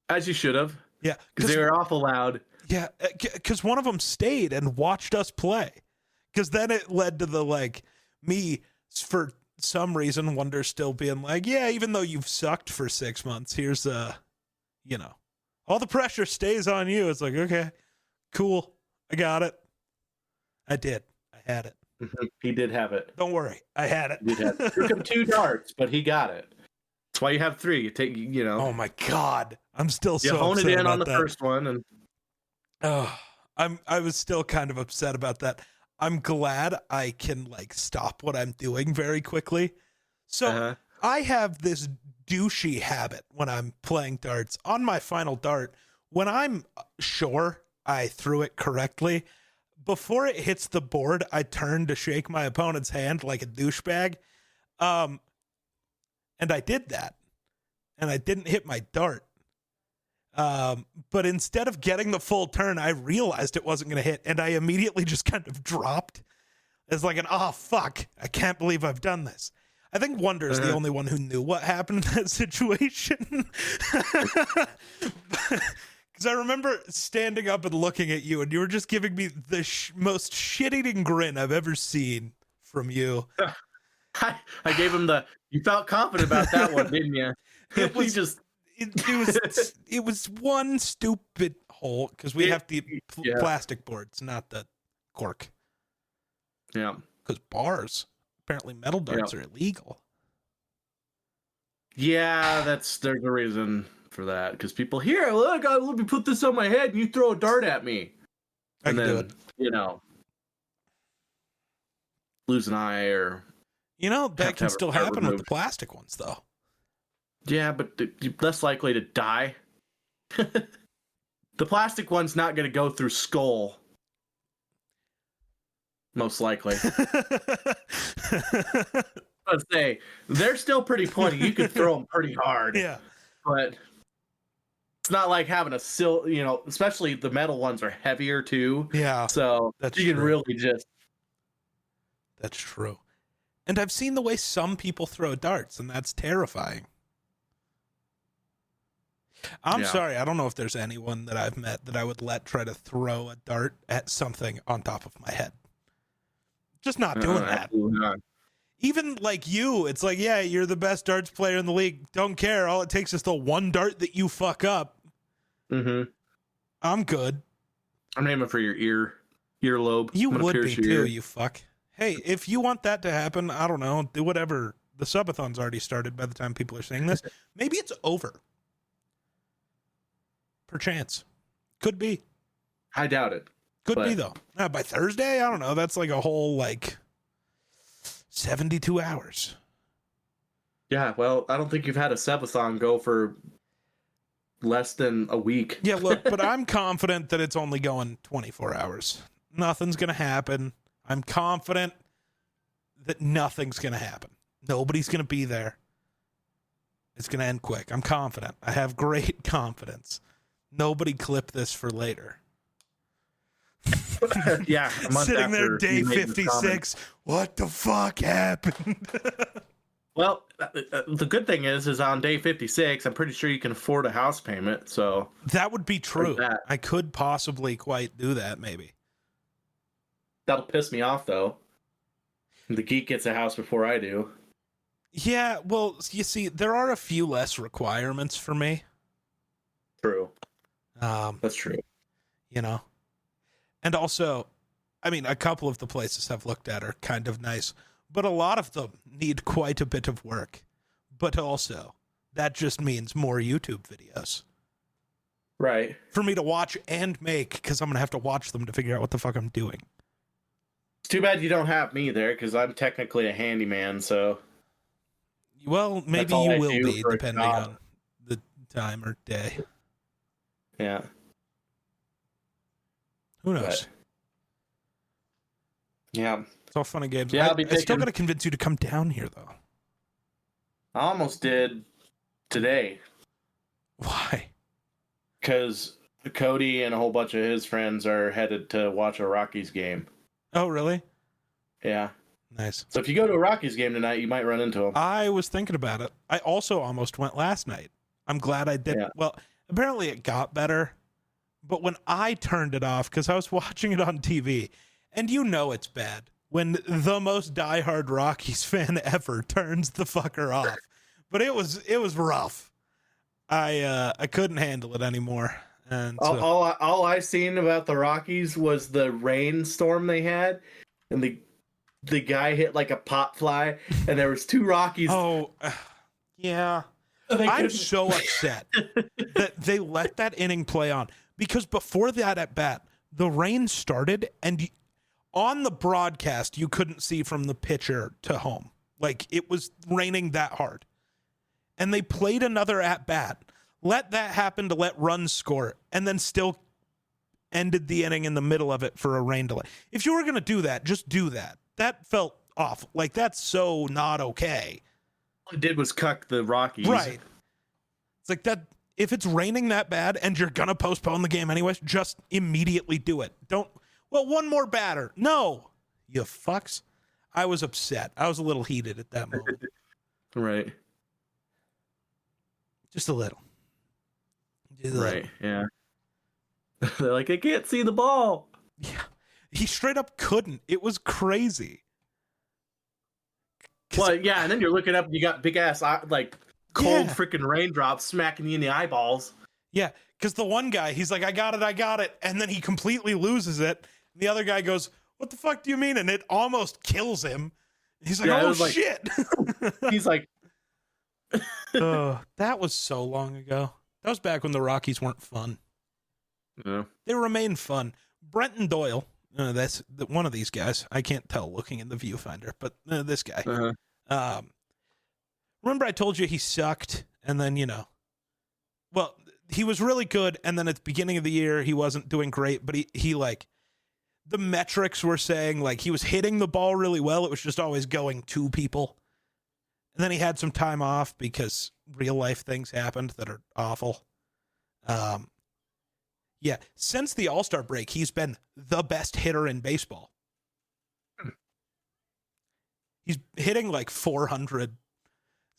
As you should have. Yeah. Because they were awful loud. Yeah. Because one of them stayed and watched us play. Because then it led to the, like, me, for some reason, Wonder still being like, yeah, even though you've sucked for 6 months, here's, you know, all the pressure stays on you. It's like, okay, cool. I got it. I did. I had it. He did have it. Don't worry. I had it. He did have it. Took him 2 darts, but he got it. That's why you have 3. You take, you know. Oh my God. I'm still so hone upset it in about on the that. first one. And I was still kind of upset about that. I'm glad I can like stop what I'm doing very quickly. So I have this douchey habit when I'm playing darts. On my final dart, when I'm sure I threw it correctly, before it hits the board, I turn to shake my opponent's hand like a douchebag. And I did that. And I didn't hit my dart. But instead of getting the full turn, I realized it wasn't going to hit. And I immediately just kind of dropped as like oh, fuck. I can't believe I've done this. I think Wonder's the only one who knew what happened in that situation. Because I remember standing up and looking at you, and you were just giving me the most shit-eating grin I've ever seen from you. I gave him you felt confident about that one, didn't you? It was it was one stupid hole, because we have the plastic boards, not the cork. Yeah. Because bars, apparently metal darts are illegal. Yeah, there's a reason for that, because people here, look, let me put this on my head and you throw a dart at me. And then, do it. Lose an eye or... that can still happen with the plastic ones, though. Yeah, but you're less likely to die. The plastic one's not going to go through skull. Most likely. I'd say, they're still pretty pointy. You could throw them pretty hard. Yeah. But... it's not like having especially the metal ones are heavier too. Yeah. So you can really just. That's true. And I've seen the way some people throw darts, and that's terrifying. I'm sorry. I don't know if there's anyone that I've met that I would let try to throw a dart at something on top of my head. Just not doing that. Not. Even like you, it's like, yeah, you're the best darts player in the league. Don't care. All it takes is the one dart that you fuck up. Mm-hmm. I'm good. I'm aiming for your earlobe. You would be too, you fuck. Hey, if you want that to happen, I don't know, do whatever. The subathon's already started by the time people are saying this. Maybe it's over. Perchance. Could be. I doubt it. Could be, though. By Thursday? I don't know. That's like a whole, 72 hours. Yeah, well, I don't think you've had a subathon go for less than a week. Yeah, look, but I'm confident that it's only going 24 hours. Nothing's going to happen. I'm confident that nothing's going to happen. Nobody's going to be there. It's going to end quick. I'm confident. I have great confidence. Nobody clip this for later. Yeah, sitting there, day 56. What the fuck happened? Well, the good thing is on day 56, I'm pretty sure you can afford a house payment. So that would be true. I could possibly quite do that, maybe. That'll piss me off, though. The geek gets a house before I do. Yeah, well, you see, there are a few less requirements for me. True. That's true. And also, I mean, a couple of the places I've looked at are kind of nice, but a lot of them need quite a bit of work. But also, that just means more YouTube videos. Right. For me to watch and make, because I'm going to have to watch them to figure out what the fuck I'm doing. It's too bad you don't have me there, because I'm technically a handyman, so... Well, maybe you will be, depending on the time or day. Yeah. Who knows? But, yeah. It's all fun and games. Yeah, I still got to convince you to come down here, though. I almost did today. Why? Because Cody and a whole bunch of his friends are headed to watch a Rockies game. Oh, really? Yeah. Nice. So if you go to a Rockies game tonight, you might run into them. I was thinking about it. I also almost went last night. I'm glad I did. Yeah. Well, apparently it got better. But when I turned it off, because I was watching it on TV, and it's bad when the most diehard Rockies fan ever turns the fucker off. But it was rough. I couldn't handle it anymore. And so, all I seen about the Rockies was the rainstorm they had, and the guy hit like a pop fly, and there was two Rockies. Oh, yeah. I'm so upset that they let that inning play on. Because before that at bat, the rain started, and on the broadcast, you couldn't see from the pitcher to home. Like, it was raining that hard. And they played another at bat, let that happen to let runs score, and then still ended the inning in the middle of it for a rain delay. If you were going to do that, just do that. That felt off. Like, that's so not okay. All it did was cuck the Rockies. Right. It's like that. If it's raining that bad and you're going to postpone the game anyways, just immediately do it. One more batter. No, you fucks. I was upset. I was a little heated at that moment. Right. Just a little. Just a Right. little. Yeah. They're like, I can't see the ball. Yeah. He straight up couldn't. It was crazy. Well, yeah, and then you're looking up, you got big ass like cold freaking raindrops smacking you in the eyeballs. Yeah, because the one guy, he's like, I got it, and then he completely loses it. And the other guy goes, what the fuck do you mean? And it almost kills him. He's like, oh shit. He's like, that was so long ago. That was back when the Rockies weren't fun. Yeah. They remain fun. Brenton Doyle, that's one of these guys. I can't tell looking in the viewfinder, but this guy. Remember I told you he sucked, and then, well, he was really good, and then at the beginning of the year, he wasn't doing great, but he like, the metrics were saying, like, he was hitting the ball really well. It was just always going to people. And then he had some time off because real life things happened that are awful. Yeah, since the All-Star break, he's been the best hitter in baseball. He's hitting like 400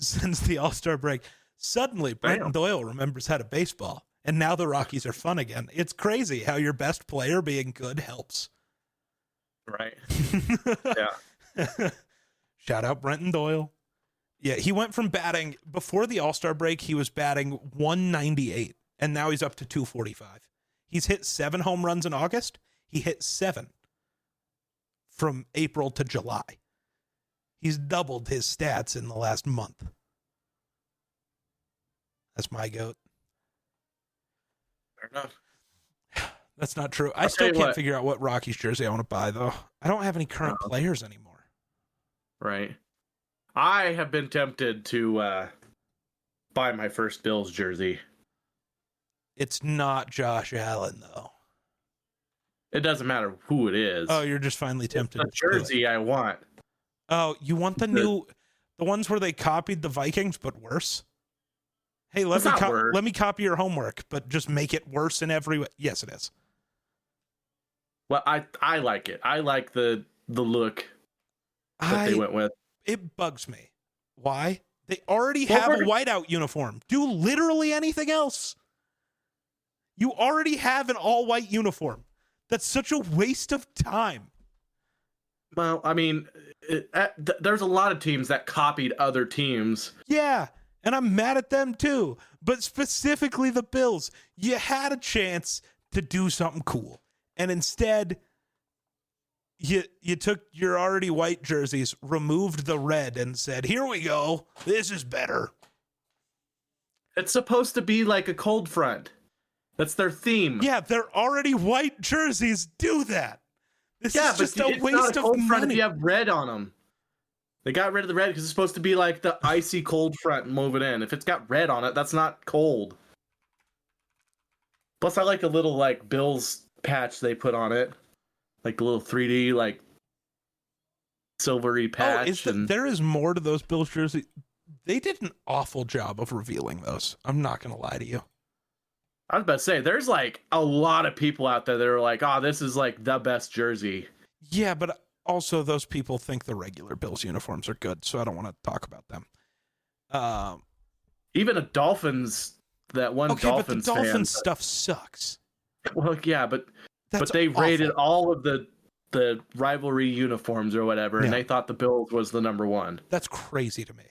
since the All-Star break. Suddenly, Brenton Doyle remembers how to baseball, and now the Rockies are fun again. It's crazy how your best player being good helps. Right. Yeah. Shout out Brenton Doyle. Yeah, he went from batting, before the All-Star break, he was batting 198, and now he's up to 245. He's hit 7 home runs in August. He hit 7 from April to July. He's doubled his stats in the last month. That's my goat. Fair enough. That's not true. I still can't figure out what Rockies jersey I want to buy, though. I don't have any current players anymore. Right. I have been tempted to buy my first Bills jersey. It's not Josh Allen, though. It doesn't matter who it is. Oh, you're just finally tempted. It's the jersey I want. Oh, you want the ones where they copied the Vikings, but worse? Hey, let me copy your homework, but just make it worse in every way. Yes, it is. Well, I like it. I like the look that they went with. It bugs me. Why? They already have a whiteout uniform. Do literally anything else. You already have an all-white uniform. That's such a waste of time. Well, I mean, there's a lot of teams that copied other teams. Yeah, and I'm mad at them too. But specifically the Bills. You had a chance to do something cool. And instead, you took your already white jerseys, removed the red, and said, here we go. This is better. It's supposed to be like a cold front. That's their theme. Yeah, they're already white jerseys. Do that. This is just a waste not a of cold money. Front if you have red on them. They got rid of the red because it's supposed to be like the icy cold front and move it in. If it's got red on it, that's not cold. Plus, I like a little like Bills patch they put on it, like a little 3D like silvery patch. There is more to those Bills jerseys. They did an awful job of revealing those. I'm not gonna lie to you. I was about to say, there's like a lot of people out there that are like, oh, this is like the best jersey. Yeah, but also those people think the regular Bills uniforms are good, so I don't want to talk about them. Even a Dolphins, that one Dolphins but the Dolphins fan, stuff sucks. Well, yeah, but they awful. rated all of the rivalry uniforms or whatever, and they thought the Bills was the number one. That's crazy to me.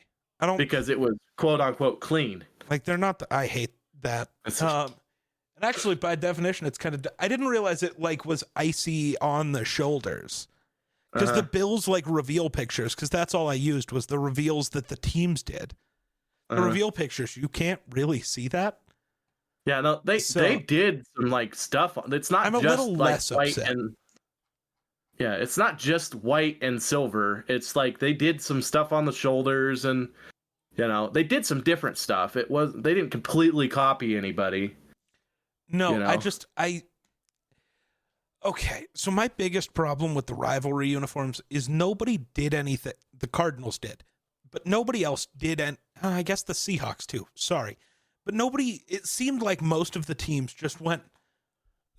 Because it was quote unquote clean. Like they're not. I hate that. And actually, by definition, it's kind of. I didn't realize it like was icy on the shoulders because the Bills like reveal pictures. Because that's all I used was the reveals that the teams did. The reveal pictures, you can't really see that. Yeah, no, they did some like stuff. It's not. I'm just a little like less white upset. Yeah, it's not just white and silver. It's like they did some stuff on the shoulders, and they did some different stuff. They didn't completely copy anybody. No, okay, so my biggest problem with the rivalry uniforms is nobody did anything. The Cardinals did, but nobody else did, and I guess the Seahawks too. Sorry. But it seemed like most of the teams just went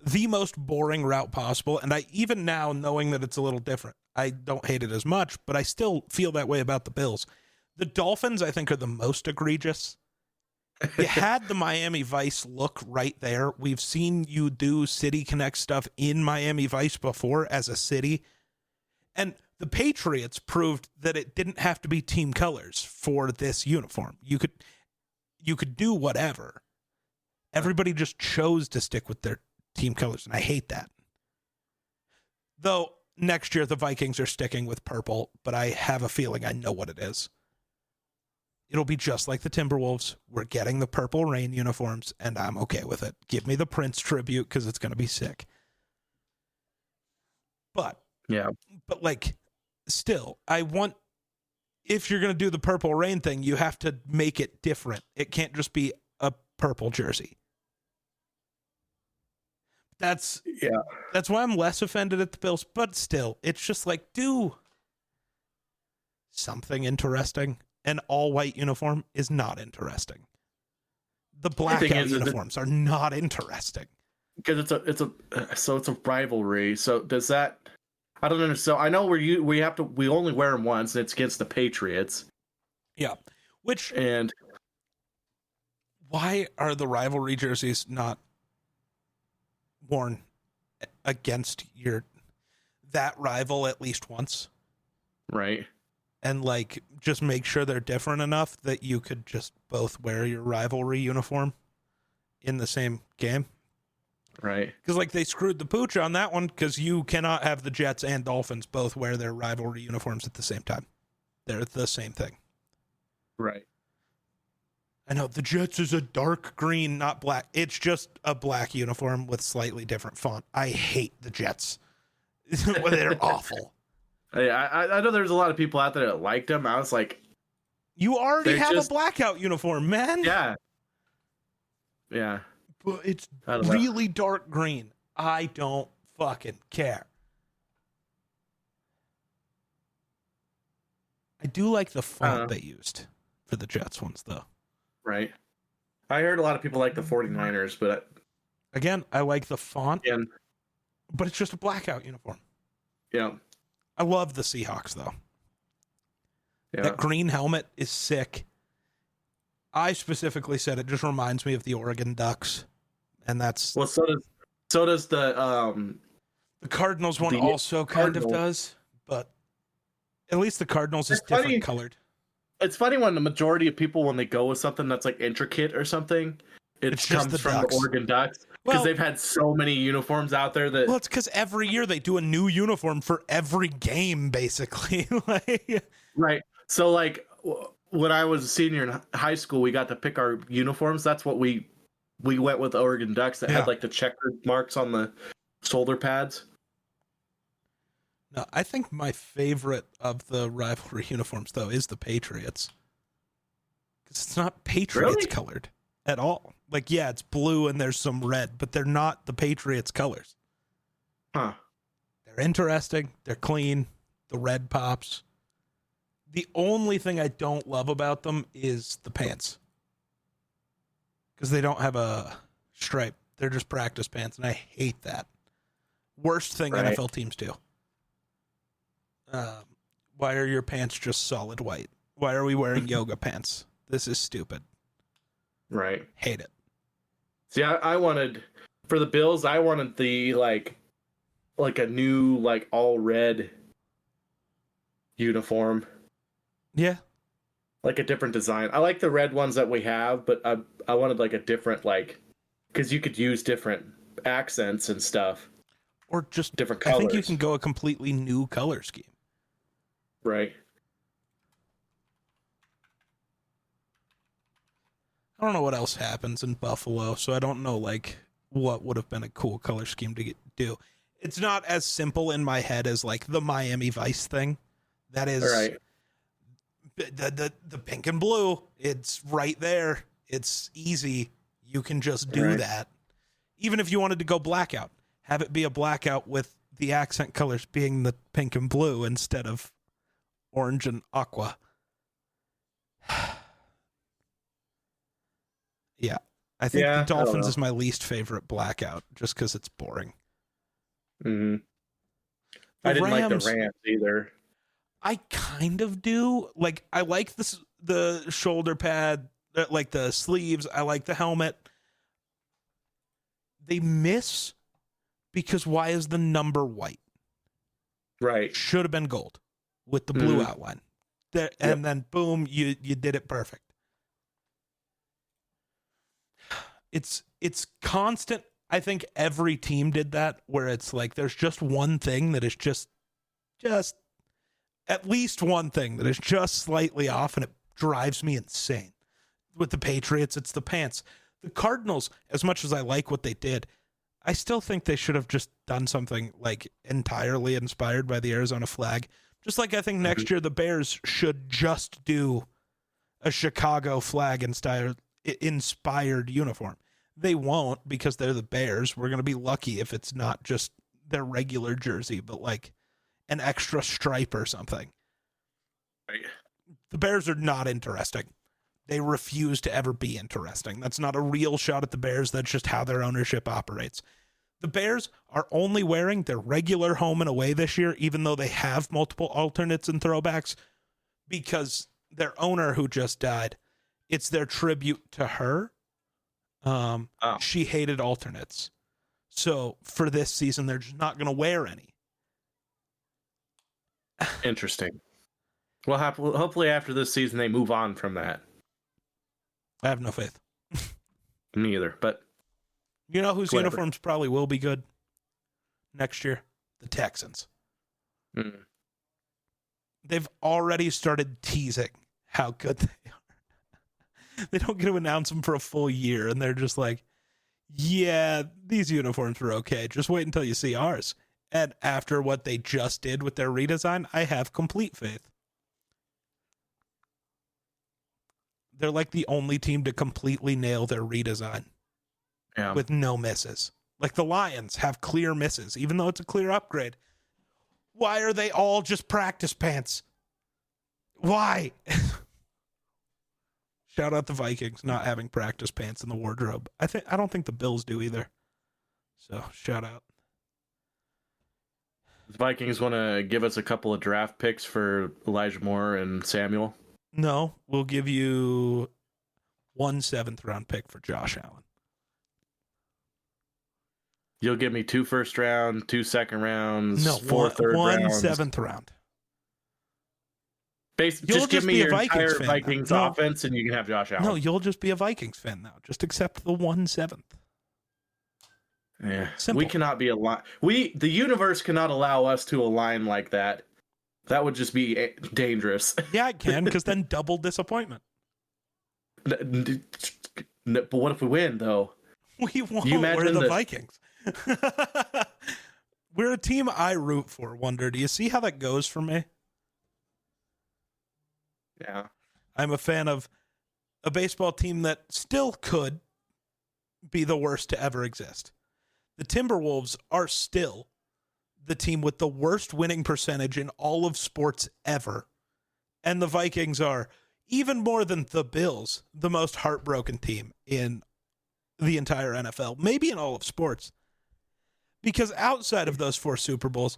the most boring route possible, and I even now, knowing that it's a little different, I don't hate it as much, but I still feel that way about the Bills. The Dolphins, I think, are the most egregious. You had the Miami Vice look right there. We've seen you do City Connect stuff in Miami Vice before as a city. And the Patriots proved that it didn't have to be team colors for this uniform. You could do whatever. Everybody just chose to stick with their team colors, and I hate that. Though next year the Vikings are sticking with purple, but I have a feeling I know what it is. It'll be just like the Timberwolves. We're getting the Purple Rain uniforms, and I'm okay with it. Give me the Prince tribute because it's going to be sick. But like, still, I want, if you're going to do the Purple Rain thing, you have to make it different. It can't just be a purple jersey. That's why I'm less offended at the Bills, but still, it's just like, do something interesting. An all-white uniform is not interesting. The blackout uniforms are not interesting. Because it's a rivalry. So does that? I don't understand. So I know we only wear them once, and it's against the Patriots. Yeah. And why are the rivalry jerseys not worn against that rival at least once? Right. And like, just make sure they're different enough that you could just both wear your rivalry uniform in the same game. Right. Because like, they screwed the pooch on that one, because you cannot have the Jets and Dolphins both wear their rivalry uniforms at the same time. They're the same thing. Right. I know the Jets is a dark green, not black. It's just a black uniform with slightly different font. I hate the Jets. They're awful. I know there's a lot of people out there that liked them. I was like, you already have a blackout uniform, man. Yeah. Yeah. But it's really dark green. I don't fucking care. I do like the font they used for the Jets ones, though. Right. I heard a lot of people like the 49ers, but again, I like the font, but it's just a blackout uniform. Yeah. I love the Seahawks, though. Yeah. That green helmet is sick. I specifically said it just reminds me of the Oregon Ducks, and that's well. So does the Cardinals one also kind of does, but at least the Cardinals is different colored. It's funny when the majority of people, when they go with something that's like intricate or something, it comes from the Oregon Ducks. Because they've had so many uniforms out there that... Well, it's because every year they do a new uniform for every game, basically. Right. So, like, when I was a senior in high school, we got to pick our uniforms. That's what we went with Oregon Ducks that had, like, the checkered marks on the shoulder pads. No, I think my favorite of the rivalry uniforms, though, is the Patriots. Because it's not Patriots colored at all. Like, yeah, it's blue and there's some red, but they're not the Patriots colors. Huh. They're interesting. They're clean. The red pops. The only thing I don't love about them is the pants. Because they don't have a stripe. They're just practice pants, and I hate that. Worst thing NFL teams do. Why are your pants just solid white? Why are we wearing yoga pants? This is stupid. Right. Hate it. See, I wanted, for the Bills, I wanted the, like a new, like, all red uniform. Yeah. Like a different design. I like the red ones that we have, but I wanted, like, a different, like, because you could use different accents and stuff. Or just different colors. I think you can go a completely new color scheme. Right. I don't know what else happens in Buffalo, so I don't know, like, what would have been a cool color scheme to do. It's not as simple in my head as, like, the Miami Vice thing. That is right. The pink and blue. It's right there. It's easy. You can just do that. Even if you wanted to go blackout, have it be a blackout with the accent colors being the pink and blue instead of orange and aqua. Yeah. I think the Dolphins is my least favorite blackout just because it's boring. Mm-hmm. I didn't like the Rams either. I kind of do. Like, I like the shoulder pad, like the sleeves. I like the helmet. They miss because why is the number white? Right. Should have been gold with the blue outline. There, and then boom, you did it perfect. It's constant. I think every team did that, where it's like there's just one thing that is just at least one thing that is just slightly off, and it drives me insane. With the Patriots, it's the pants. The Cardinals, as much as I like what they did, I still think they should have just done something like entirely inspired by the Arizona flag. Just like I think next year the Bears should just do a Chicago flag inspired uniform. They won't because they're the Bears. We're going to be lucky if it's not just their regular jersey, but like an extra stripe or something. Right. The Bears are not interesting. They refuse to ever be interesting. That's not a real shot at the Bears. That's just how their ownership operates. The Bears are only wearing their regular home and away this year, even though they have multiple alternates and throwbacks, because their owner, who just died, it's their tribute to her. She hated alternates. So for this season, they're just not going to wear any. Interesting. Well, hopefully after this season, they move on from that. I have no faith. Me either, but you know whose uniforms probably will be good next year? The Texans. They've already started teasing how good they are. They don't get to announce them for a full year, and they're just like, yeah, these uniforms are okay. Just wait until you see ours. And after what they just did with their redesign, I have complete faith. They're like the only team to completely nail their redesign with no misses. Like the Lions have clear misses, even though it's a clear upgrade. Why are they all just practice pants? Why? Shout out the Vikings not having practice pants in the wardrobe. I don't think the Bills do either. So shout out. The Vikings want to give us a couple of draft picks for Elijah Moore and Samuel. No, we'll give you 1 7th-round pick for Josh Allen. You'll give me 2 first round, 2 second rounds, no, 4 third rounds. 1 7th round. Basically, just give me your entire Vikings offense and you can have Josh Allen. No, you'll just be a Vikings fan now. Just accept the 1 7th. Yeah. Simple. We cannot be aligned. The universe cannot allow us to align like that. That would just be dangerous. Yeah, it can, because then double disappointment. But what if we win, though? We won't. We're the Vikings. We're a team I root for, Wonder. Do you see how that goes for me? Yeah. I'm a fan of a baseball team that still could be the worst to ever exist. The Timberwolves are still the team with the worst winning percentage in all of sports ever. And the Vikings are, even more than the Bills, the most heartbroken team in the entire NFL, maybe in all of sports. Because outside of those 4 Super Bowls,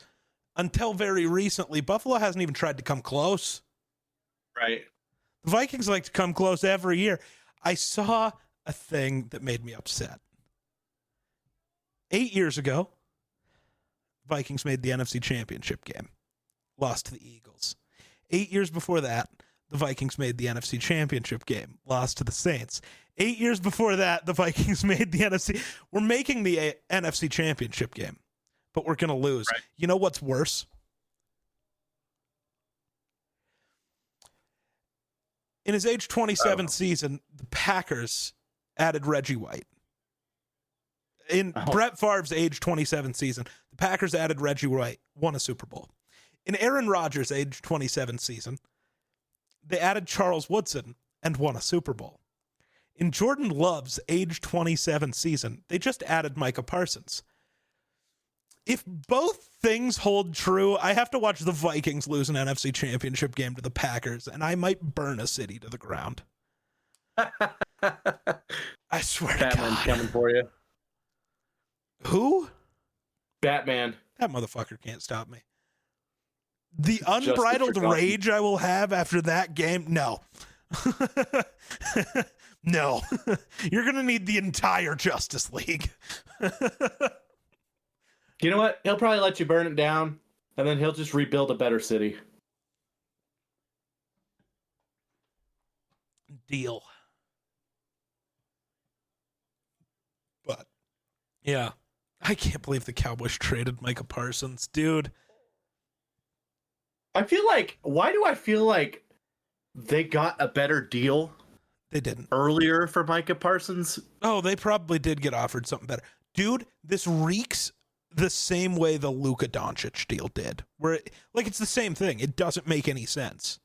until very recently, Buffalo hasn't even tried to come close. Right. The Vikings like to come close every year. I saw a thing that made me upset. 8 years ago, Vikings made the NFC Championship game, lost to the Eagles. 8 years before that, the Vikings made the NFC Championship game, lost to the Saints. 8 years before that, the Vikings made the NFC. We're making the NFC Championship game, but we're going to lose. Right. You know what's worse? In his age 27 season, the Packers added Reggie White. In Brett Favre's age 27 season, the Packers added Reggie White, won a Super Bowl. In Aaron Rodgers' age 27 season, they added Charles Woodson and won a Super Bowl. In Jordan Love's age 27 season, they just added Micah Parsons. If both things hold true, I have to watch the Vikings lose an NFC Championship game to the Packers, and I might burn a city to the ground. I swear to God. Batman's coming for you. Who? Batman. That motherfucker can't stop me. The unbridled forgotten. rage I will have after that game, no. No. You're going to need the entire Justice League. You know what? He'll probably let you burn it down, and then he'll just rebuild a better city. Deal. But, yeah. I can't believe the Cowboys traded Micah Parsons. Dude. I feel like, why do I feel like they got a better deal They didn't. earlier for Micah Parsons? Oh, they probably did get offered something better. Dude, this reeks the same way the Luka Doncic deal did. Where, it's the same thing. It doesn't make any sense.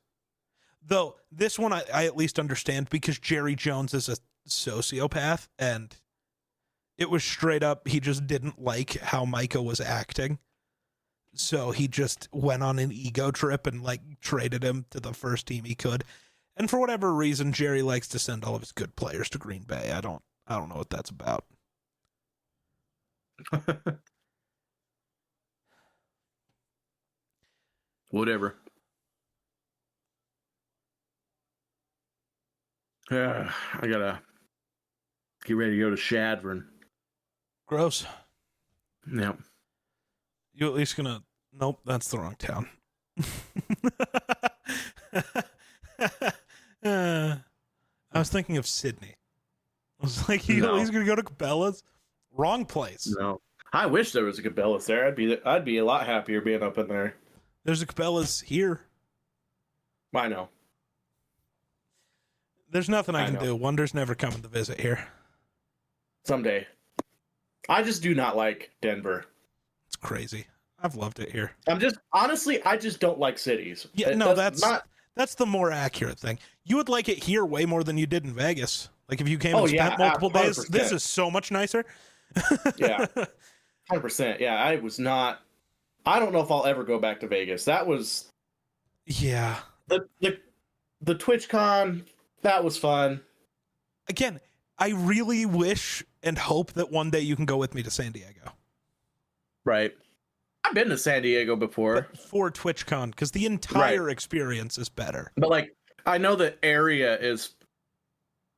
Though, this one I at least understand because Jerry Jones is a sociopath, and it was straight up, he just didn't like how Micah was acting. So he just went on an ego trip and traded him to the first team he could. And for whatever reason, Jerry likes to send all of his good players to Green Bay. I don't know what that's about. Whatever. Yeah, I gotta get ready to go to Shadvern. Gross. Yeah. You at least gonna... Nope, that's the wrong town. I was thinking of Sydney. I was like, you at least gonna go to Cabela's? Wrong place. No. I wish there was a Cabela's there. I'd be a lot happier being up in there. There's a Cabela's here. I know. There's nothing I can know. do. Wonder's never coming to visit here. Someday. I just do not like Denver. It's crazy. I've loved it here. I just don't like cities. Yeah, no, that's the more accurate thing. You would like it here way more than you did in Vegas. Like if you came and spent multiple days, 100%. This is so much nicer. Yeah. 100%. Yeah, I don't know if I'll ever go back to Vegas. That was Yeah. the TwitchCon, that was fun. Again, I really wish and hope that one day you can go with me to San Diego. Right. I've been to San Diego before. But for TwitchCon, because the entire experience is better. But I know the area is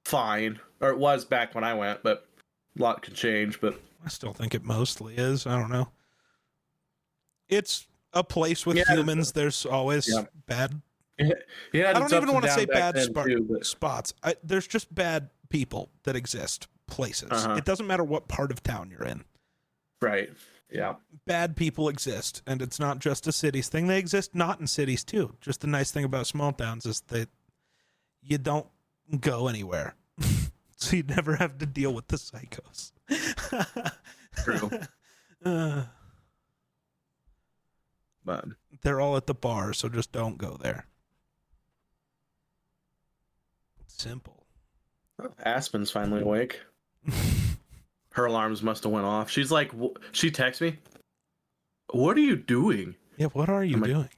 fine, or it was back when I went, but a lot can change. But I still think it mostly is. I don't know. It's a place with humans. There's always bad. Yeah, I don't even want to say bad spots. There's just bad people that exist. Places. It doesn't matter what part of town you're in. Right. Yeah. Bad people exist, and it's not just a cities thing. They exist not in cities too. Just the nice thing about small towns is that you don't go anywhere. So you never have to deal with the psychos. True. But they're all at the bar, so just don't go there. Simple. Aspen's finally awake. Her alarms must have went off. She's like, she texts me, "What are you doing?" Yeah, what are you doing?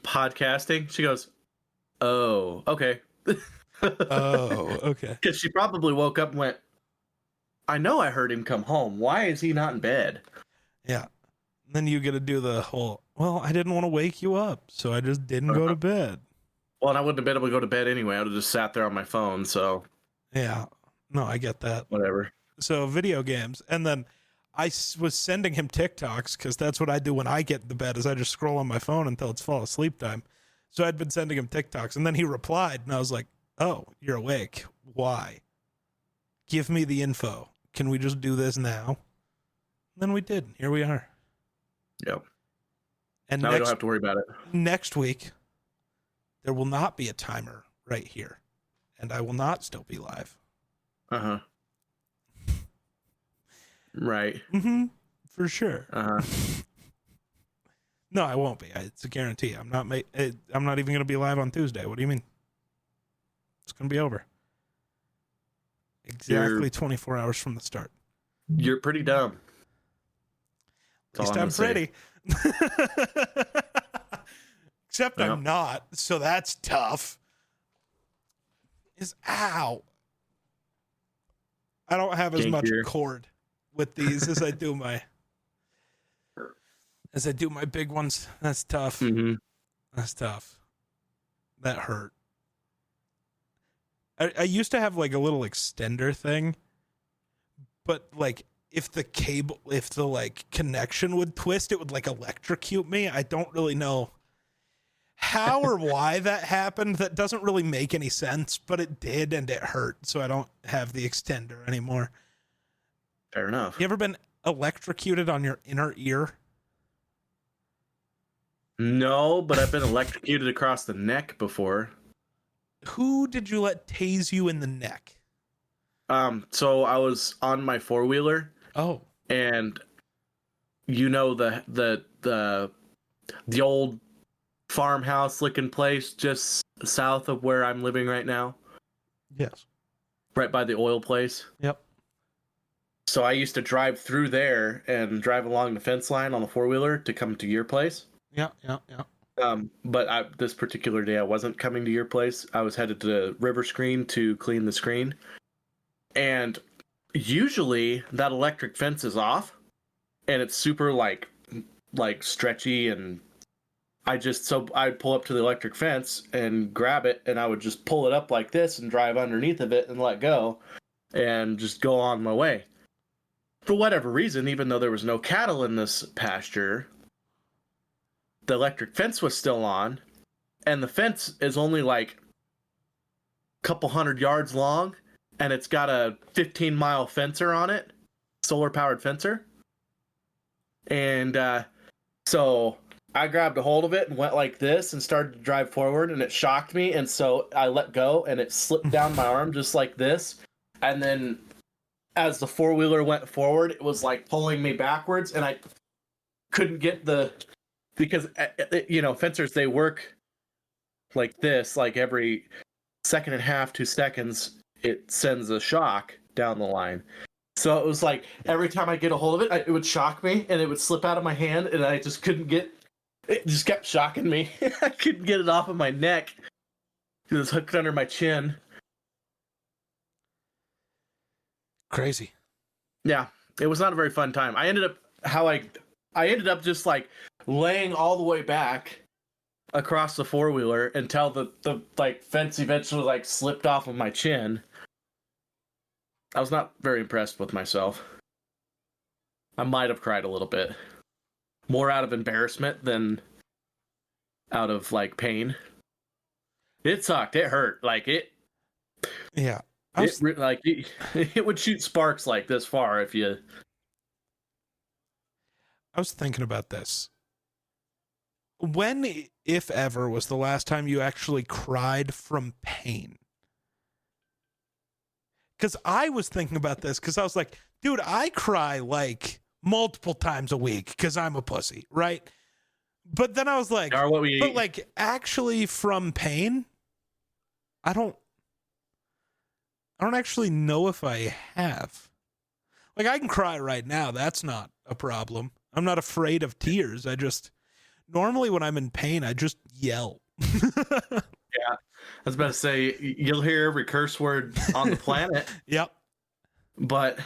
Podcasting. She goes, "Oh, okay." Oh, okay. Because she probably woke up and went, "I know I heard him come home. Why is he not in bed?" Yeah. Then you get to do the whole, well, I didn't want to wake you up, so I just didn't go to bed. Well, and I wouldn't have been able to go to bed anyway. I would have just sat there on my phone, so. Yeah. No, I get that. Whatever. So video games. And then I was sending him TikToks because that's what I do when I get into bed is I just scroll on my phone until it's fall asleep time. So I'd been sending him TikToks, and then he replied, and I was like, "Oh, you're awake. Why? Give me the info. Can we just do this now?" And then we did. Here we are. Yep. And now we don't have to worry about it. Next week, there will not be a timer right here, and I will not still be live. Uh-huh. Right. Mm-hmm. For sure. Uh-huh. No, I won't be. It's a guarantee. I'm not even going to be live on Tuesday. What do you mean? It's going to be over. Exactly 24 hours from the start. You're pretty dumb. At least I'm pretty. Except I'm not, so that's tough. Ow. I don't have as much cord with these as I do my... as I do my big ones. That's tough. Mm-hmm. That's tough. That hurt. I used to have like a little extender thing, but like if the like connection would twist, it would like electrocute me. I don't really know how or why that happened. That doesn't really make any sense, but it did, and it hurt. So I don't have the extender anymore. Fair enough. You ever been electrocuted on your inner ear? No, but I've been electrocuted across the neck before. Who did you let tase you in the neck? So I was on my 4-wheeler, Oh, and you know the old farmhouse looking place just south of where I'm living right now, yes. right by the oil place. Yep. So I used to drive through there and drive along the fence line on the 4-wheeler to come to your place. Yeah. But this particular day I wasn't coming to your place. I was headed to River Screen to clean the screen. And usually that electric fence is off and it's super like stretchy, and I'd pull up to the electric fence and grab it, and I would just pull it up like this and drive underneath of it and let go and just go on my way. For whatever reason, even though there was no cattle in this pasture, the electric fence was still on, and the fence is only like a couple 100 yards long, and it's got a 15-mile fencer on it, solar-powered fencer. And so I grabbed a hold of it and went like this and started to drive forward, and it shocked me, and so I let go, and it slipped down my arm just like this. And then as the 4-wheeler went forward, it was like pulling me backwards, and I couldn't get because fencers, they work like this, like every second and a half, 2 seconds, it sends a shock down the line. So it was like every time I get a hold of it, it would shock me, and it would slip out of my hand, and I just couldn't get it. Just kept shocking me. I couldn't get it off of my neck. It was hooked under my chin. Crazy. Yeah, it was not a very fun time. I ended up just like laying all the way back across the 4-wheeler until the like fence eventually like slipped off of my chin. I was not very impressed with myself. I might have cried a little bit. More out of embarrassment than out of like pain. It sucked. It hurt. Like it. Yeah. It would shoot sparks like this far if you. I was thinking about this. When, if ever, was the last time you actually cried from pain? Because I was thinking about this because I was like, dude, I cry like multiple times a week because I'm a pussy, right? But then I was like, but like actually from pain, I don't actually know if I have. Like I can cry right now. That's not a problem. I'm not afraid of tears. Normally when I'm in pain, I just yell. Yeah. I was about to say, you'll hear every curse word on the planet. Yep. But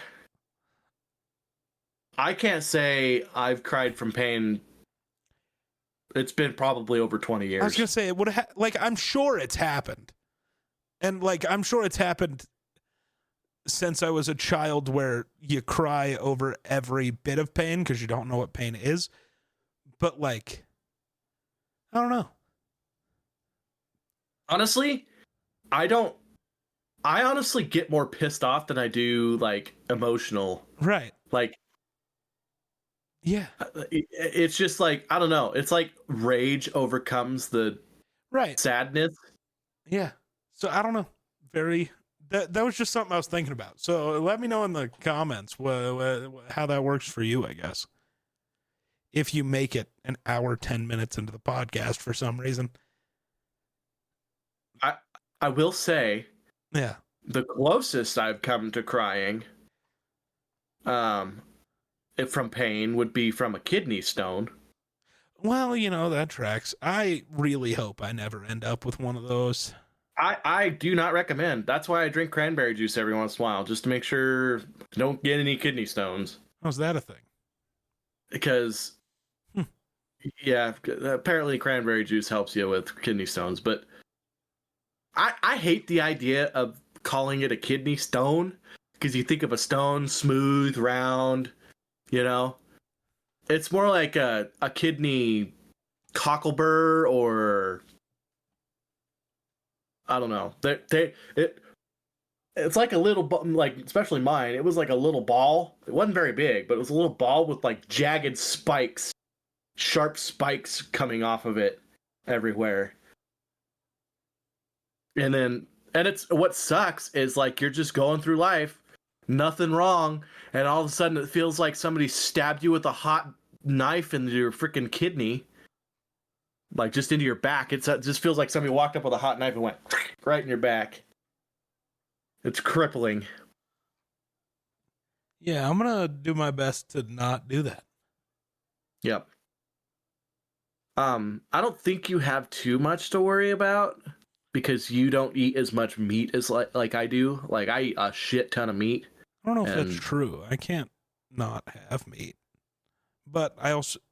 I can't say I've cried from pain. It's been probably over 20 years. I was going to say, it would I'm sure it's happened. And like, I'm sure it's happened since I was a child, where you cry over every bit of pain because you don't know what pain is. But like, I don't know. Honestly, I honestly get more pissed off than I do like emotional. Right. Like, yeah. It's just like, I don't know. It's like rage overcomes the sadness. Yeah. So I don't know. That was just something I was thinking about. So let me know in the comments how that works for you, I guess. If you make it an hour, 10 minutes into the podcast for some reason. I will say, yeah, the closest I've come to crying, from pain would be from a kidney stone. Well, that tracks. I really hope I never end up with one of those. I do not recommend. That's why I drink cranberry juice every once in a while, just to make sure I don't get any kidney stones. How's that a thing? Because Yeah, apparently cranberry juice helps you with kidney stones, but I hate the idea of calling it a kidney stone because you think of a stone, smooth, round, you know? It's more like a kidney cocklebur or I don't know. It's like a little like especially mine. It was like a little ball. It wasn't very big, but it was a little ball with like jagged spikes, sharp spikes coming off of it everywhere. And it's what sucks is like you're just going through life, nothing wrong, and all of a sudden it feels like somebody stabbed you with a hot knife into your freaking kidney, like just into your back. It just feels like somebody walked up with a hot knife and went right in your back. It's crippling. Yeah, I'm gonna do my best to not do that. Yep. I don't think you have too much to worry about because you don't eat as much meat as like I do. Like I eat a shit ton of meat. I don't know if that's true. I can't not have meat. But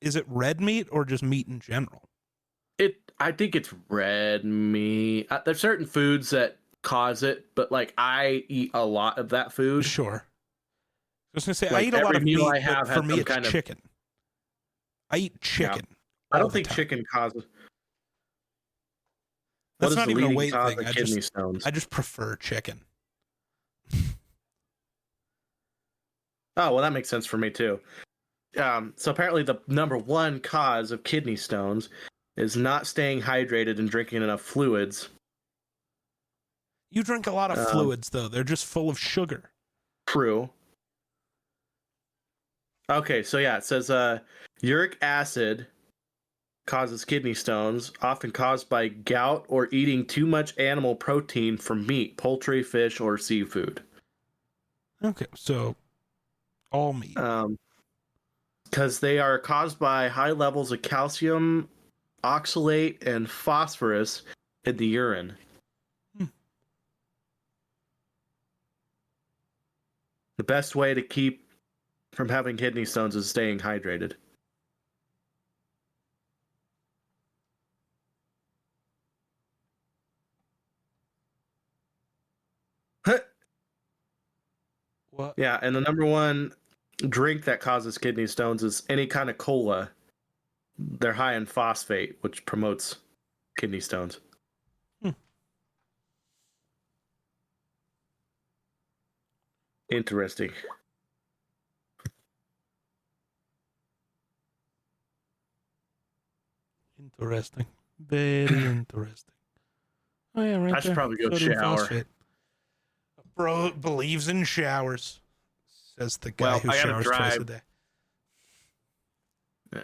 is it red meat or just meat in general? I think it's red meat. There's certain foods that cause it, but like I eat a lot of that food. Sure. I was gonna say like I eat a lot of meat, but for me it's chicken. I eat chicken. Yeah. I don't think chicken causes. That's not even a weight thing. Stones? I just prefer chicken. Oh well, that makes sense for me too. So apparently the number one cause of kidney stones is not staying hydrated and drinking enough fluids. You drink a lot of fluids, though. They're just full of sugar. True. Okay, so yeah, it says uric acid causes kidney stones, often caused by gout or eating too much animal protein from meat, poultry, fish, or seafood. Okay, so all meat. Because they are caused by high levels of calcium, oxalate, and phosphorus in the urine. The best way to keep from having kidney stones is staying hydrated. What? Yeah, and the number one drink that causes kidney stones is any kind of cola. They're high in phosphate, which promotes kidney stones. Interesting. Interesting. Very interesting. Oh yeah, right. I should probably go Sodium shower. Phosphate. Bro believes in showers, says the guy who showers twice a day. Yeah.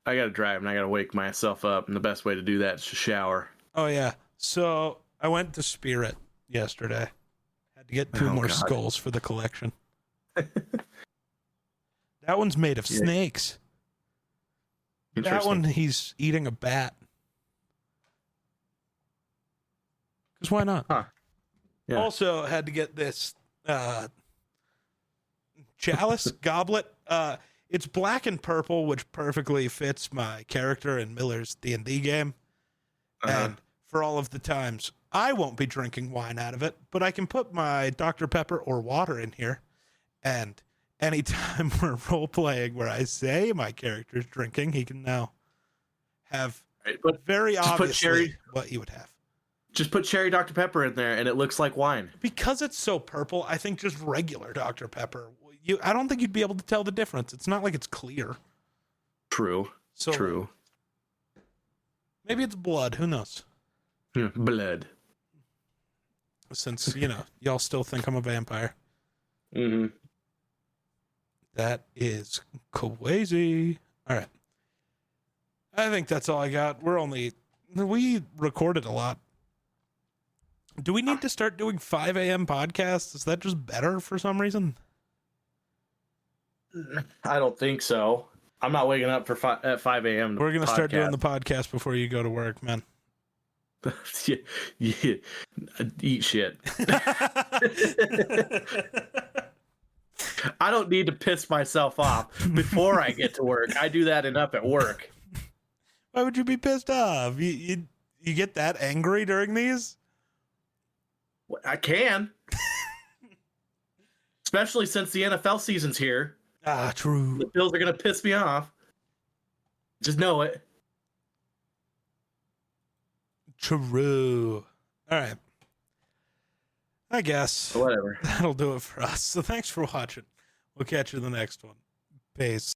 I gotta drive and I gotta wake myself up, and the best way to do that is to shower. Oh yeah. So I went to Spirit yesterday. Had to get two more skulls for the collection. That one's made of snakes. That one, he's eating a bat. Because why not? Huh. Yeah. Also had to get this chalice goblet. It's black and purple, which perfectly fits my character in Miller's D&D game. And for all of the times I won't be drinking wine out of it, but I can put my Dr. Pepper or water in here. And anytime we're role-playing where I say my character's drinking, he can now have very obviously what he would have. Just put cherry Dr. Pepper in there, and it looks like wine. Because it's so purple, I think just regular Dr. Pepper. I don't think you'd be able to tell the difference. It's not like it's clear. True. So true. Maybe it's blood. Who knows? Blood. Since, y'all still think I'm a vampire. Mm-hmm. That is crazy. All right. I think that's all I got. We recorded a lot. Do we need to start doing 5 a.m. podcasts? Is that just better for some reason? I don't think so. I'm not waking up at 5 a.m. We're going to start doing the podcast before you go to work, man. Yeah. Eat shit. I don't need to piss myself off before I get to work. I do that enough at work. Why would you be pissed off? You get that angry during these? I can. Especially since the NFL season's here. Ah, true. The Bills are going to piss me off. Just know it. True. All right. I guess Whatever. that'll do it for us. So thanks for watching. We'll catch you in the next one. Peace.